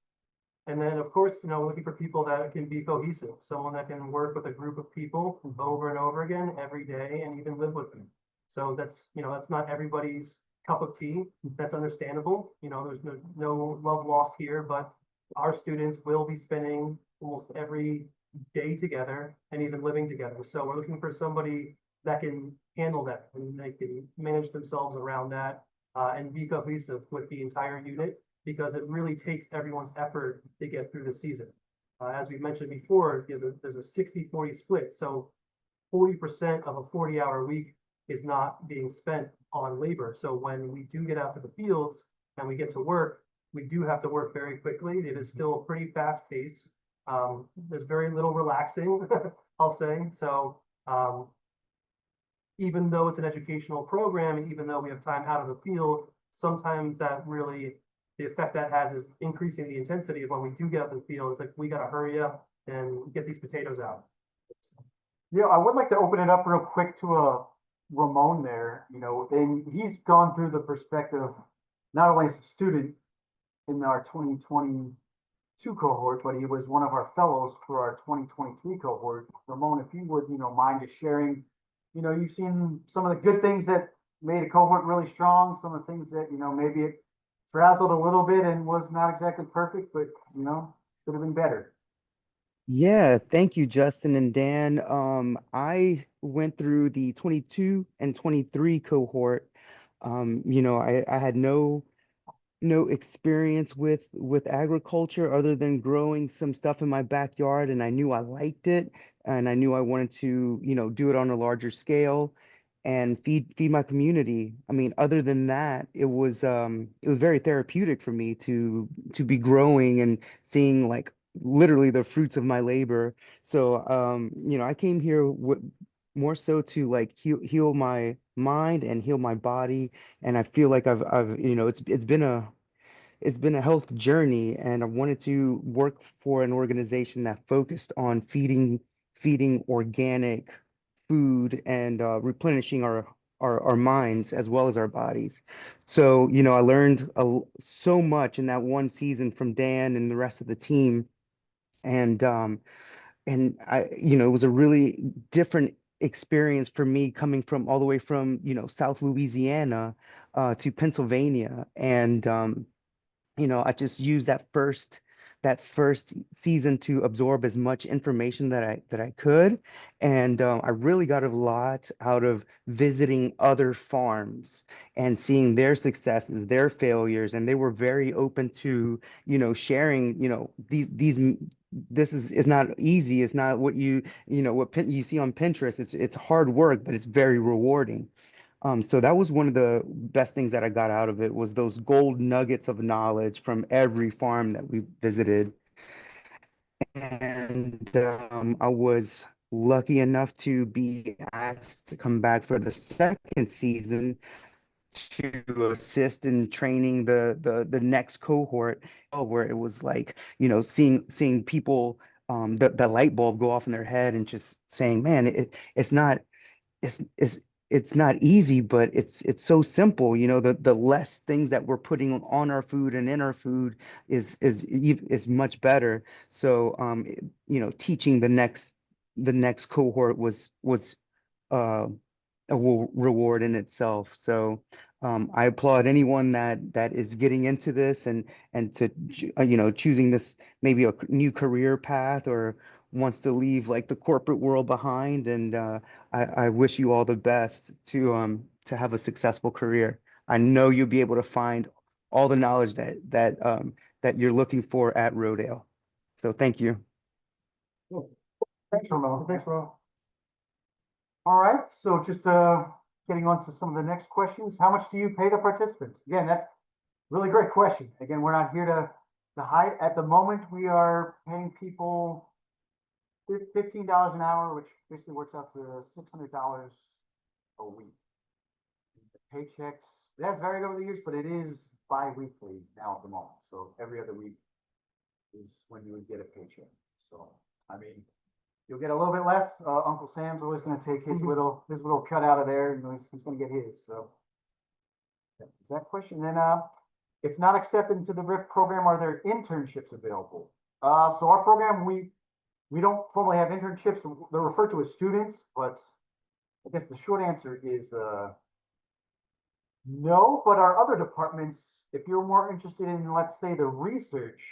And then, of course, looking for people that can be cohesive, someone that can work with a group of people over and over again every day and even live with them. So that's not everybody's cup of tea. That's understandable. There's no love lost here, but our students will be spending almost every day together and even living together. So we're looking for somebody that can handle that and they can manage themselves around that and be cohesive with the entire unit, because it really takes everyone's effort to get through the season. As we mentioned before, there's a 60-40 split. So 40% of a 40-hour week is not being spent on labor. So when we do get out to the fields and we get to work, we do have to work very quickly. It is still pretty fast paced. There's very little relaxing, I'll say. So even though it's an educational program, and even though we have time out of the field, sometimes that really, the effect that has is increasing the intensity of when we do get out to the field. It's like, we got to hurry up and get these potatoes out. Yeah, I would like to open it up real quick to Ramon there, and he's gone through the perspective, not only as a student in our 2022 cohort, but he was one of our fellows for our 2023 cohort. Ramon, if you would, mind just sharing, you've seen some of the good things that made a cohort really strong, some of the things that, maybe it frazzled a little bit and was not exactly perfect, but, could have been better. Yeah, thank you, Justin and Dan. I went through the 22 and 23 cohort. I had no experience with agriculture other than growing some stuff in my backyard, and I knew I liked it, and I knew I wanted to, do it on a larger scale and feed my community. I mean, other than that, it was very therapeutic for me to be growing and seeing like literally the fruits of my labor. So I came here more so to like heal my mind and heal my body, and I feel like I've it's been a health journey, and I wanted to work for an organization that focused on feeding organic food and replenishing our minds as well as our bodies. So, I learned so much in that one season from Dan and the rest of the team, and it was a really different experience for me coming from all the way from South Louisiana to Pennsylvania, and I just used that first season to absorb as much information that I could, and I really got a lot out of visiting other farms and seeing their successes, their failures, and they were very open to sharing. This is not easy. It's not what you see on Pinterest. It's hard work, but it's very rewarding. So that was one of the best things that I got out of it, was those gold nuggets of knowledge from every farm that we visited. And I was lucky enough to be asked to come back for the second season to assist in training the next cohort, where it was like, seeing people, the light bulb go off in their head and just saying, man, it's not it's it's it's not easy, but it's so simple. The less things that we're putting on our food and in our food is much better. So teaching the next cohort was uh reward in itself. So I applaud anyone that is getting into this and to choosing this, maybe a new career path, or wants to leave like the corporate world behind. And I wish you all the best to have a successful career. I know you'll be able to find all the knowledge that you're looking for at Rodale. So thank you. Thanks, Ramon. Thanks, Ron. All right, so just getting on to some of the next questions. How much do you pay the participants? Again, that's a really great question. Again, we're not here to hide. At the moment, we are paying people $15 an hour, which basically works out to $600 a week. The paychecks, it has varied over the years, but it is bi-weekly now at the moment. So every other week is when you would get a paycheck. So, I mean, you'll get a little bit less. Uncle Sam's always gonna take his little cut out of there, you know, he's gonna get his, so. Is that question? Then, if not accepted into the RIF program, are there internships available? So our program, we don't formally have internships. They're referred to as students, but I guess the short answer is, no, but our other departments, if you're more interested in, let's say, the research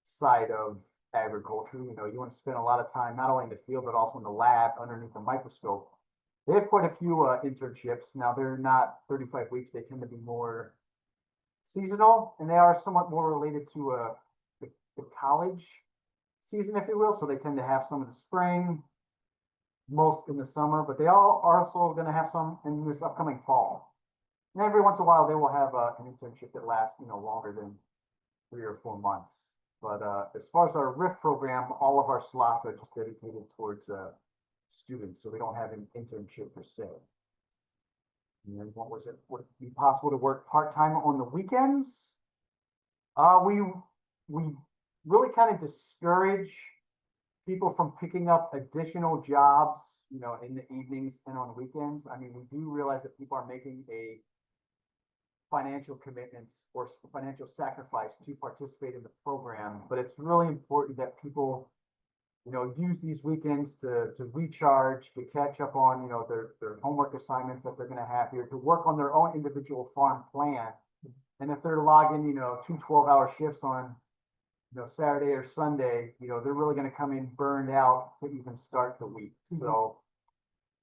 side of agriculture, you know, you want to spend a lot of time, not only in the field, but also in the lab underneath the microscope. They have quite a few internships. Now they're not 35 weeks. They tend to be more seasonal, and they are somewhat more related to the college season, if you will. So they tend to have some in the spring, most in the summer, but they all are also going to have some in this upcoming fall. And every once in a while, they will have an internship that lasts, you know, longer than 3 or 4 months. But as far as our RIF program, all of our slots are just dedicated towards students, so we don't have an internship per se. And then what was it? Would it be possible to work part-time on the weekends? We really kind of discourage people from picking up additional jobs, you know, in the evenings and on weekends. I mean, we do realize that people are making a financial commitments or financial sacrifice to participate in the program, but it's really important that people, you know, use these weekends to recharge, to catch up on, you know, their homework assignments that they're going to have here, to work on their own individual farm plan. And if they're logging, you know, 2 12-hour shifts on, you know, Saturday or Sunday, you know, they're really going to come in burned out to even start the week. So,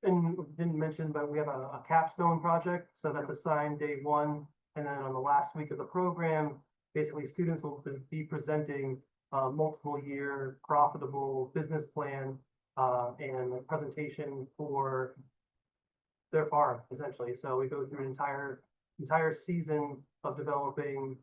And didn't mention, but we have a capstone project, so that's assigned day 1. And then on the last week of the program, basically students will be presenting multiple year profitable business plan and a presentation for their farm, essentially. So we go through an entire season of developing.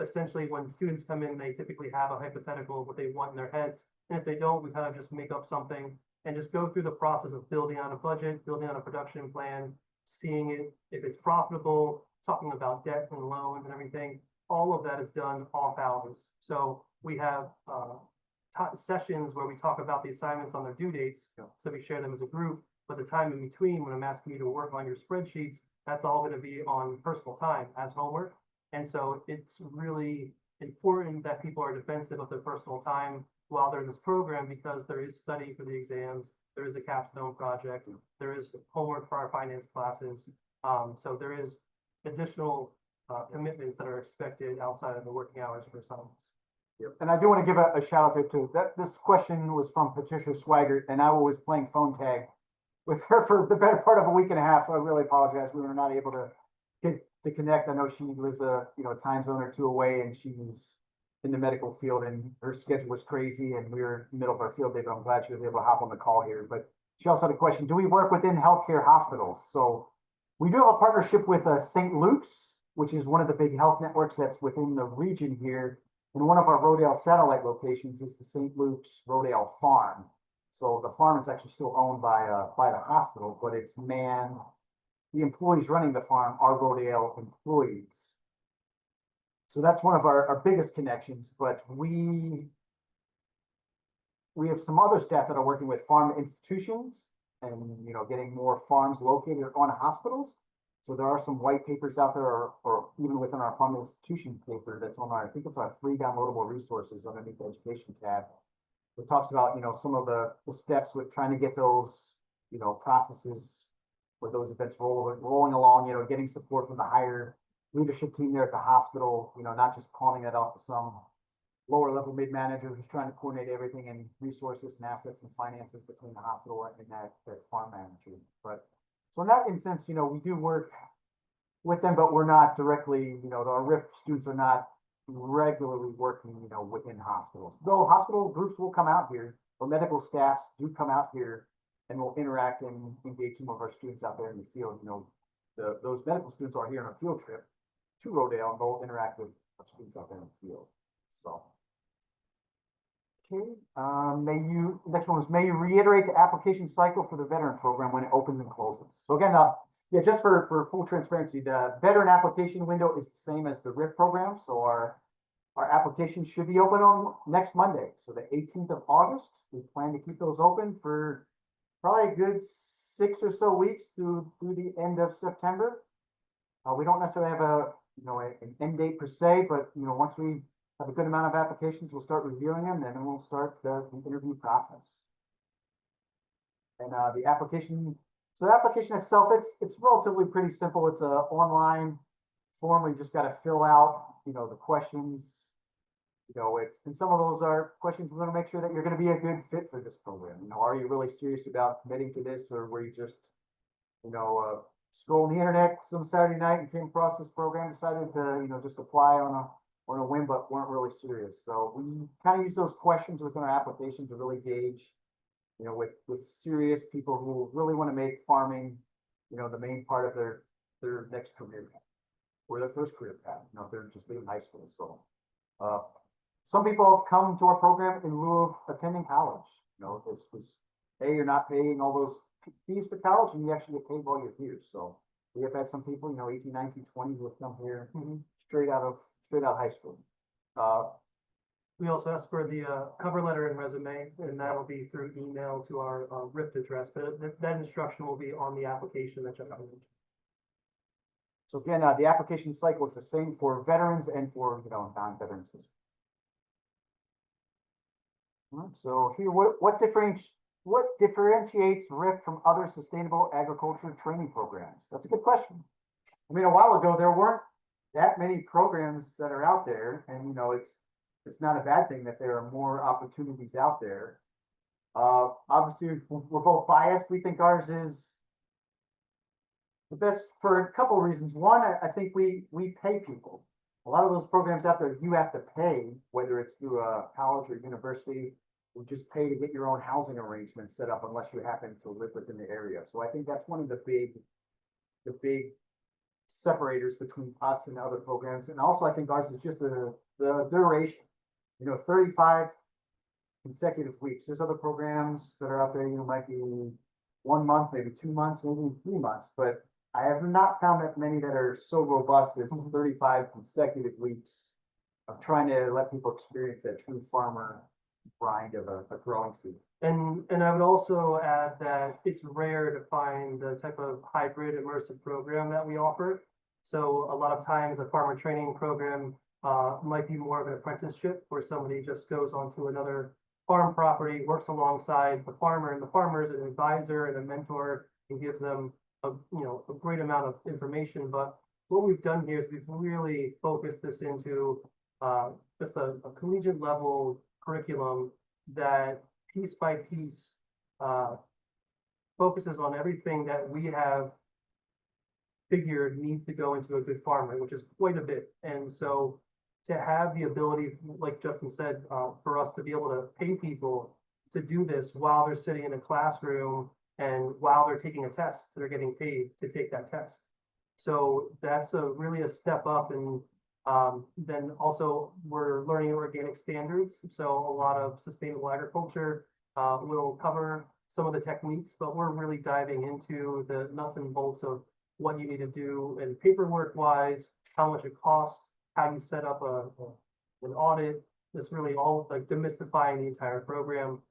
Essentially, when students come in, they typically have a hypothetical of what they want in their heads. And if they don't, we kind of just make up something and just go through the process of building out a budget, building out a production plan, seeing it, if it's profitable, talking about debt and loans and everything. All of that is done off hours. So we have sessions where we talk about the assignments on their due dates. So we share them as a group, but the time in between when I'm asking you to work on your spreadsheets, that's all going to be on personal time as homework. And so it's really important that people are defensive of their personal time while they're in this program, because there is study for the exams, there is a capstone project, there is homework for our finance classes. So there is additional commitments that are expected outside of the working hours for assignments. Yep. And I do want to give a shout out there too. This question was from Patricia Swigert, and I was playing phone tag with her for the better part of a week and a half. So I really apologize. We were not able to connect. I know she lives a time zone or 2 away, and she was in the medical field, and her schedule was crazy, and we were in the middle of our field day. But I'm glad she was able to hop on the call here. But she also had a question: do we work within healthcare hospitals? So we do have a partnership with St. Luke's, which is one of the big health networks that's within the region here. And one of our Rodale satellite locations is the St. Luke's Rodale Farm. So the farm is actually still owned by the hospital, but it's manned. The employees running the farm are Rodale employees. So that's one of our biggest connections, but we have some other staff that are working with farm institutions and, you know, getting more farms located on hospitals. So there are some white papers out there, or even within our farm institution paper that's on our, I think it's our free downloadable resources underneath the education tab. It talks about, you know, some of the steps with trying to get those, you know, processes or those events rolling along, you know, getting support from the higher leadership team there at the hospital, you know, not just calling that out to some lower level mid-manager who's trying to coordinate everything and resources and assets and finances between the hospital and that farm manager. But so in that instance, you know, we do work with them, but we're not directly, you know, our RIF students are not regularly working, you know, within hospitals. Though hospital groups will come out here, or medical staffs do come out here and will interact and engage some of our students out there in the field. You know, those medical students are here on a field trip to Rodale, and they'll interact with our students out there in the field. So Okay, next one was, may you reiterate the application cycle for the veteran program when it opens and closes? So again, yeah, just for full transparency, the veteran application window is the same as the RIF program, so our application should be open on next Monday, so the 18th of August. We plan to keep those open for probably a good 6 or so weeks through the end of September. We don't necessarily have an end date per se, but once we have a good amount of applications, we'll start reviewing them, and then we'll start the interview process. And the application itself, it's relatively pretty simple. It's a online form where you just got to fill out, the questions. And some of those are questions we're going to make sure that you're going to be a good fit for this program. Are you really serious about committing to this, or were you just, scrolling the internet some Saturday night and came across this program, decided to, just apply on a whim, but weren't really serious. So we kind of use those questions within our application to really gauge, with serious people who really want to make farming, the main part of their next career path or their first career path, if they're just leaving high school. So, some people have come to our program in lieu of attending college. This was, hey, you're not paying all those fees for college and you actually get paid while you're here. So we have had some people, 18, 19, 20 who have come here straight out of high school. We also ask for the cover letter and resume, and that will be through email to our RIFT address, but that instruction will be on the application that just mentioned. So again, the application cycle is the same for veterans and for non-veterans. All right, so here, what differentiates RIFT from other sustainable agriculture training programs? That's a good question. I mean, a while ago there weren't that many programs that are out there, and it's not a bad thing that there are more opportunities out there. Obviously, we're both biased. We think ours is the best for a couple of reasons. One, I think we pay people. A lot of those programs out there, you have to pay, whether it's through a college or university. You just pay to get your own housing arrangements set up unless you happen to live within the area. So I think that's one of the big separators between us and other programs. And also I think ours is just the duration. 35 consecutive weeks. There's other programs that are out there, might be 1 month, maybe 2 months, maybe 3 months, but I have not found that many that are so robust as 35 consecutive weeks of trying to let people experience that true farmer grind of a growing season. And I would also add that it's rare to find the type of hybrid immersive program that we offer. So a lot of times a farmer training program might be more of an apprenticeship where somebody just goes onto another farm property, works alongside the farmer, and the farmer is an advisor and a mentor and gives them a great amount of information. But what we've done here is we've really focused this into just a collegiate level curriculum that piece by piece focuses on everything that we have figured needs to go into a good farmer, which is quite a bit. And so to have the ability, like Justin said, for us to be able to pay people to do this while they're sitting in a classroom and while they're taking a test, they're getting paid to take that test. So that's really a step up. And then also we're learning organic standards. So a lot of sustainable agriculture will cover some of the techniques, but we're really diving into the nuts and bolts of what you need to do and paperwork wise, how much it costs, how you set up an audit. This really all like demystifying the entire program.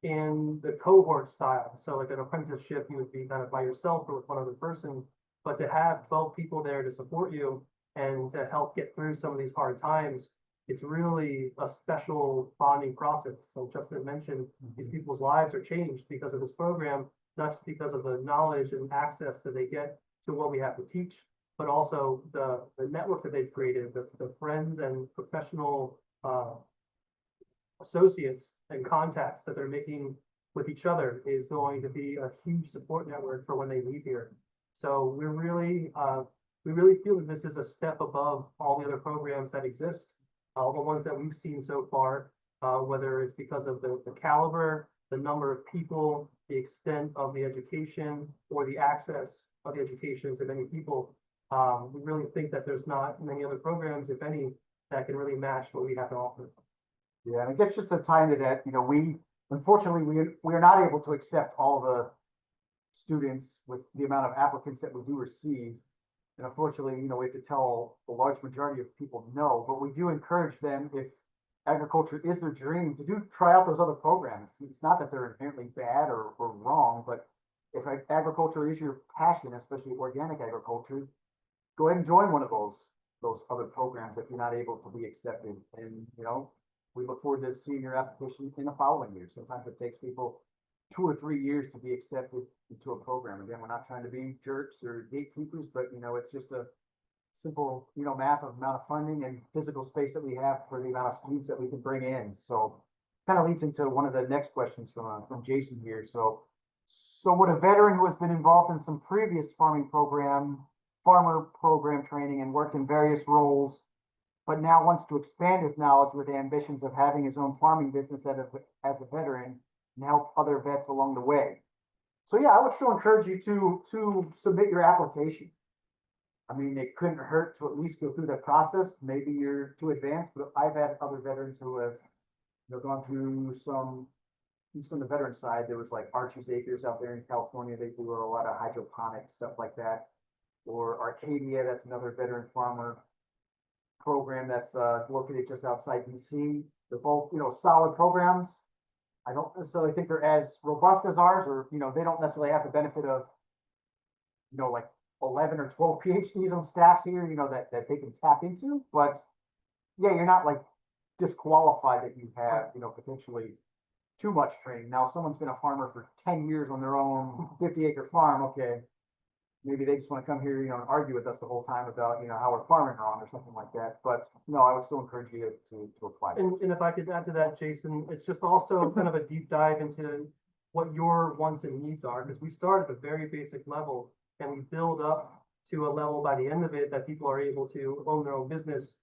In the cohort style. So like an apprenticeship, you would be kind of by yourself or with one other person, but to have 12 people there to support you and to help get through some of these hard times, it's really a special bonding process. So Justin mentioned these people's lives are changed because of this program, not just because of the knowledge and access that they get to what we have to teach, but also the network that they've created, the friends and professional associates and contacts that they're making with each other is going to be a huge support network for when they leave here. So we really feel that this is a step above all the other programs that exist, all the ones that we've seen so far, whether it's because of the caliber, the number of people, the extent of the education, or the access of the education to many people. We really think that there's not many other programs, if any, that can really match what we have to offer. Yeah, and I guess just to tie into that, unfortunately, we are not able to accept all the students with the amount of applicants that we do receive. And unfortunately, we have to tell the large majority of people no, but we do encourage them, if agriculture is their dream, to do try out those other programs. It's not that they're inherently bad or wrong, but if agriculture is your passion, especially organic agriculture, go ahead and join one of those other programs if you're not able to be accepted. And we look forward to seeing your application in the following year. Sometimes it takes people 2 or 3 years to be accepted into a program. Again, we're not trying to be jerks or gatekeepers, but it's just a simple, math of amount of funding and physical space that we have for the amount of students that we can bring in. So kind of leads into one of the next questions from Jason here. So would a veteran who has been involved in some previous farmer program training and worked in various roles, but now wants to expand his knowledge with ambitions of having his own farming business as a veteran and help other vets along the way? So yeah, I would still encourage you to submit your application. I mean, it couldn't hurt to at least go through that process. Maybe you're too advanced, but I've had other veterans who have gone through some, at least on the veteran side, there was like Archie's Acres out there in California. They do a lot of hydroponics, stuff like that. Or Arcadia, that's another veteran farmer program that's located just outside DC. They're both, solid programs. I don't necessarily think they're as robust as ours, or, they don't necessarily have the benefit of, like 11 or 12 PhDs on staff here, that they can tap into. But yeah, you're not like disqualified that you have, potentially too much training. Now, if someone's been a farmer for 10 years on their own 50-acre farm, okay, maybe they just want to come here, and argue with us the whole time about, how we're farming wrong or something like that. But no, I would still encourage you to apply. And if I could add to that, Jason, it's just also kind of a deep dive into what your wants and needs are, because we start at a very basic level and we build up to a level by the end of it that people are able to own their own business.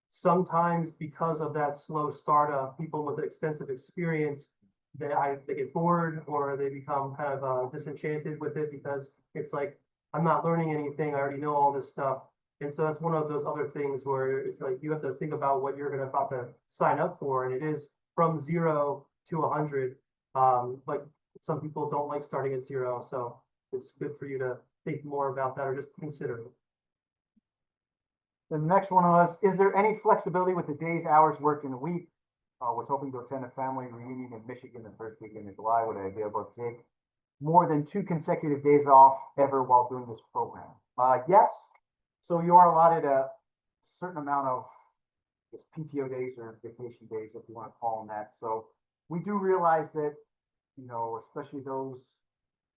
Sometimes because of that slow startup, people with extensive experience, they get bored or they become kind of disenchanted with it because it's like, I'm not learning anything. I already know all this stuff. And so it's one of those other things where it's like you have to think about what you're about to sign up for. And it is from 0 to 100. But some people don't like starting at 0. So it's good for you to think more about that or just consider it. The next one was, is there any flexibility with the days, hours worked in a week? I was hoping to attend a family reunion in Michigan the first weekend of July. Would I be able to take more than 2 consecutive days off ever while doing this program? Yes. So you are allotted a certain amount of PTO days or vacation days, if you want to call them that. So we do realize that, especially those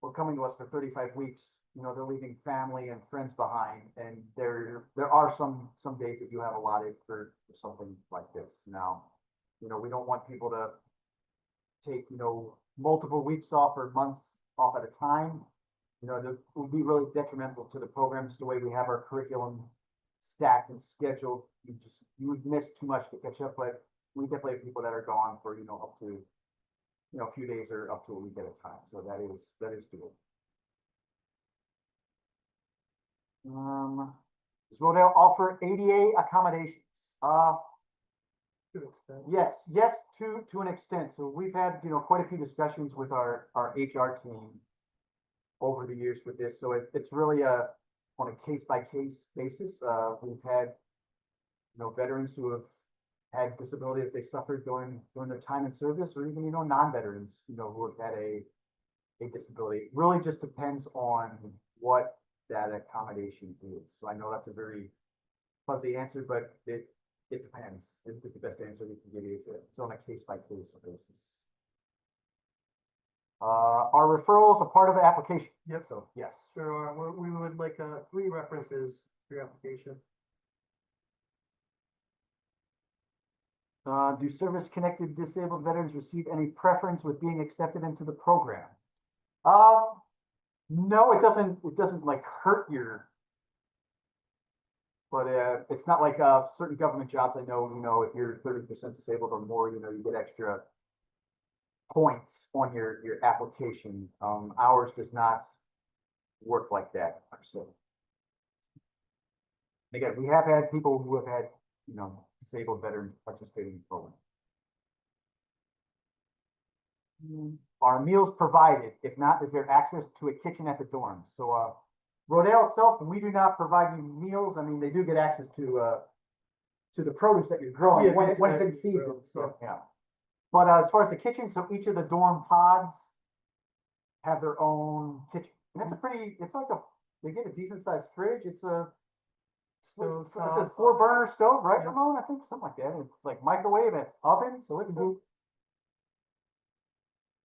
who are coming to us for 35 weeks, they're leaving family and friends behind. And there are some days that you have allotted for something like this. Now, we don't want people to take, multiple weeks off or months off at a time. That would be really detrimental to the programs, the way we have our curriculum stacked and scheduled. You would miss too much to catch up, but we definitely have people that are gone for, up to, a few days or up to a week at a time. So that is doable. Does Rodale offer ADA accommodations? Yes, to an extent. So we've had, quite a few discussions with our HR team over the years with this. So it's really on a case-by-case basis. We've had, veterans who have had disability that they suffered during their time in service, or even, non-veterans, who have had a disability. It really just depends on what that accommodation is. So I know that's a very fuzzy answer, but it depends. It's the best answer we can give you. It's on a case-by-case basis. Are referrals a part of the application? Yep. So yes. Sure. We would like 3 references for your application. Do service-connected disabled veterans receive any preference with being accepted into the program? No, it doesn't. It doesn't like hurt your. But it's not like certain government jobs. I know, if you're 30% disabled or more, you get extra points on your application. Ours does not work like that. So again, we have had people who have had, disabled veterans participating in the program. Are meals provided? If not, is there access to a kitchen at the dorms? So, Rodale itself, we do not provide you meals. I mean, they do get access to the produce that you're growing Yeah, when it's in basically, season, yeah. so, yeah. But, as far as the kitchen, so each of the dorm pods have their own kitchen. And it's a pretty, it's like they get a decent sized fridge. It's a 4 burner stove, right, Yeah. Ramon? I think something like that. It's like microwave and it's oven, so it's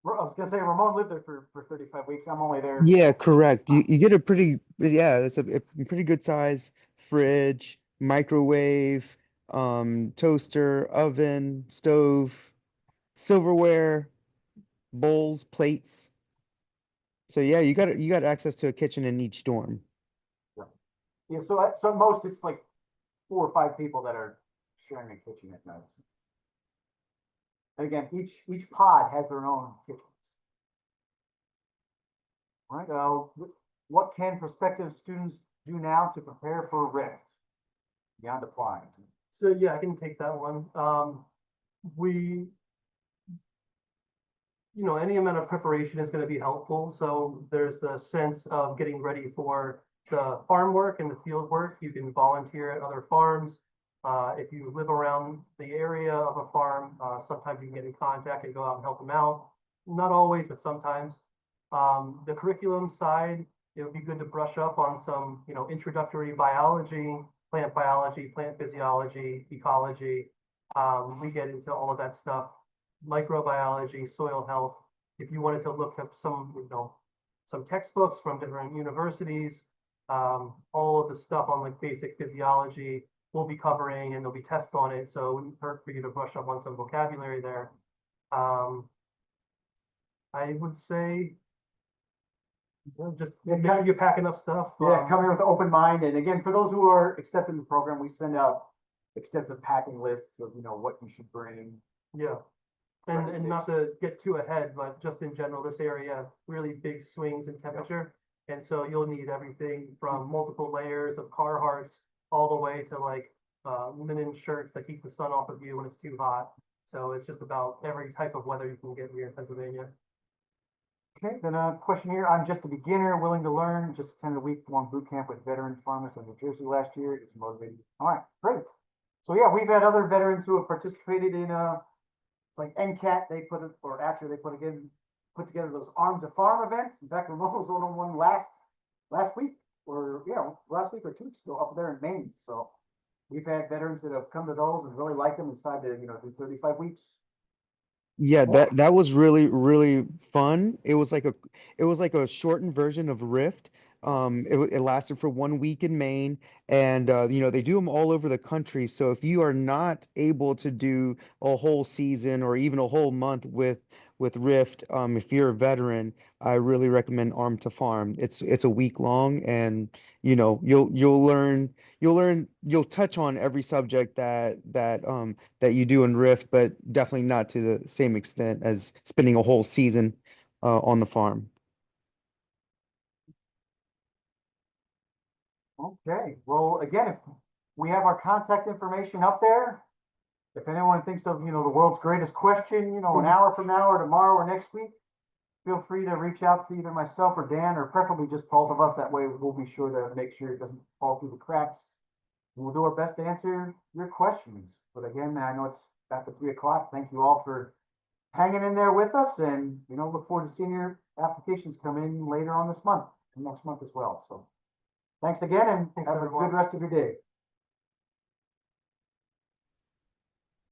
I was gonna say Ramon lived there for 35 weeks. I'm only there. Yeah, correct. You get a pretty, yeah, it's a pretty good size fridge, microwave, toaster, oven, stove, silverware, bowls, plates. So yeah, you got access to a kitchen in each dorm. Yeah, so most it's like 4 or 5 people that are sharing a kitchen at night. And again, each pod has their own kitchens. All right, what can prospective students do now to prepare for Rift beyond applying? So yeah, I can take that one. We, any amount of preparation is going to be helpful. So there's the sense of getting ready for the farm work and the field work. You can volunteer at other farms. If you live around the area of a farm, sometimes you can get in contact and go out and help them out. Not always, but sometimes. The curriculum side, it would be good to brush up on some, introductory biology, plant physiology, ecology. We get into all of that stuff, microbiology, soil health. If you wanted to look up some textbooks from different universities, all of the stuff on like basic physiology, we'll be covering and there'll be tests on it. So it wouldn't hurt for you to brush up on some vocabulary there. I would say, just make sure you pack enough stuff. Yeah, come here with an open mind. And again, for those who are accepting the program, we send out extensive packing lists of, what you should bring. Yeah. And not to get too ahead, but just in general, this area, really big swings in temperature. And so you'll need everything from multiple layers of Carhartts all the way to like linen shirts that keep the sun off of you when it's too hot. So it's just about every type of weather you can get here in Pennsylvania. Okay, then a question here. I'm just a beginner, willing to learn. Just attended a week-long boot camp with veteran farmers in New Jersey last year. It's motivating. All right, great. So yeah, we've had other veterans who have participated in it's like NCAT. They put together those Arm to Farm events. In fact, Ramon was on one last week or last week or 2 weeks ago up there in Maine. So we've had veterans that have come to those and really liked them and decided to do 35 weeks. Yeah, that was really fun. It was like a shortened version of Rift. It lasted for 1 week in Maine, and they do them all over the country. So if you are not able to do a whole season or even a whole month with Rift, if you're a veteran, I really recommend Arm to Farm. It's a week long, and you'll touch on every subject that you do in Rift, but definitely not to the same extent as spending a whole season on the farm. Okay, well, again, if we have our contact information up there, if anyone thinks of, the world's greatest question, an hour from now or tomorrow or next week, feel free to reach out to either myself or Dan, or preferably just both of us. That way we'll be sure to make sure it doesn't fall through the cracks. And we'll do our best to answer your questions. But again, I know it's after 3 o'clock. Thank you all for hanging in there with us, and, look forward to seeing your applications come in later on this month and next month as well. So thanks again, and Thanks, have a everyone. good rest of your day.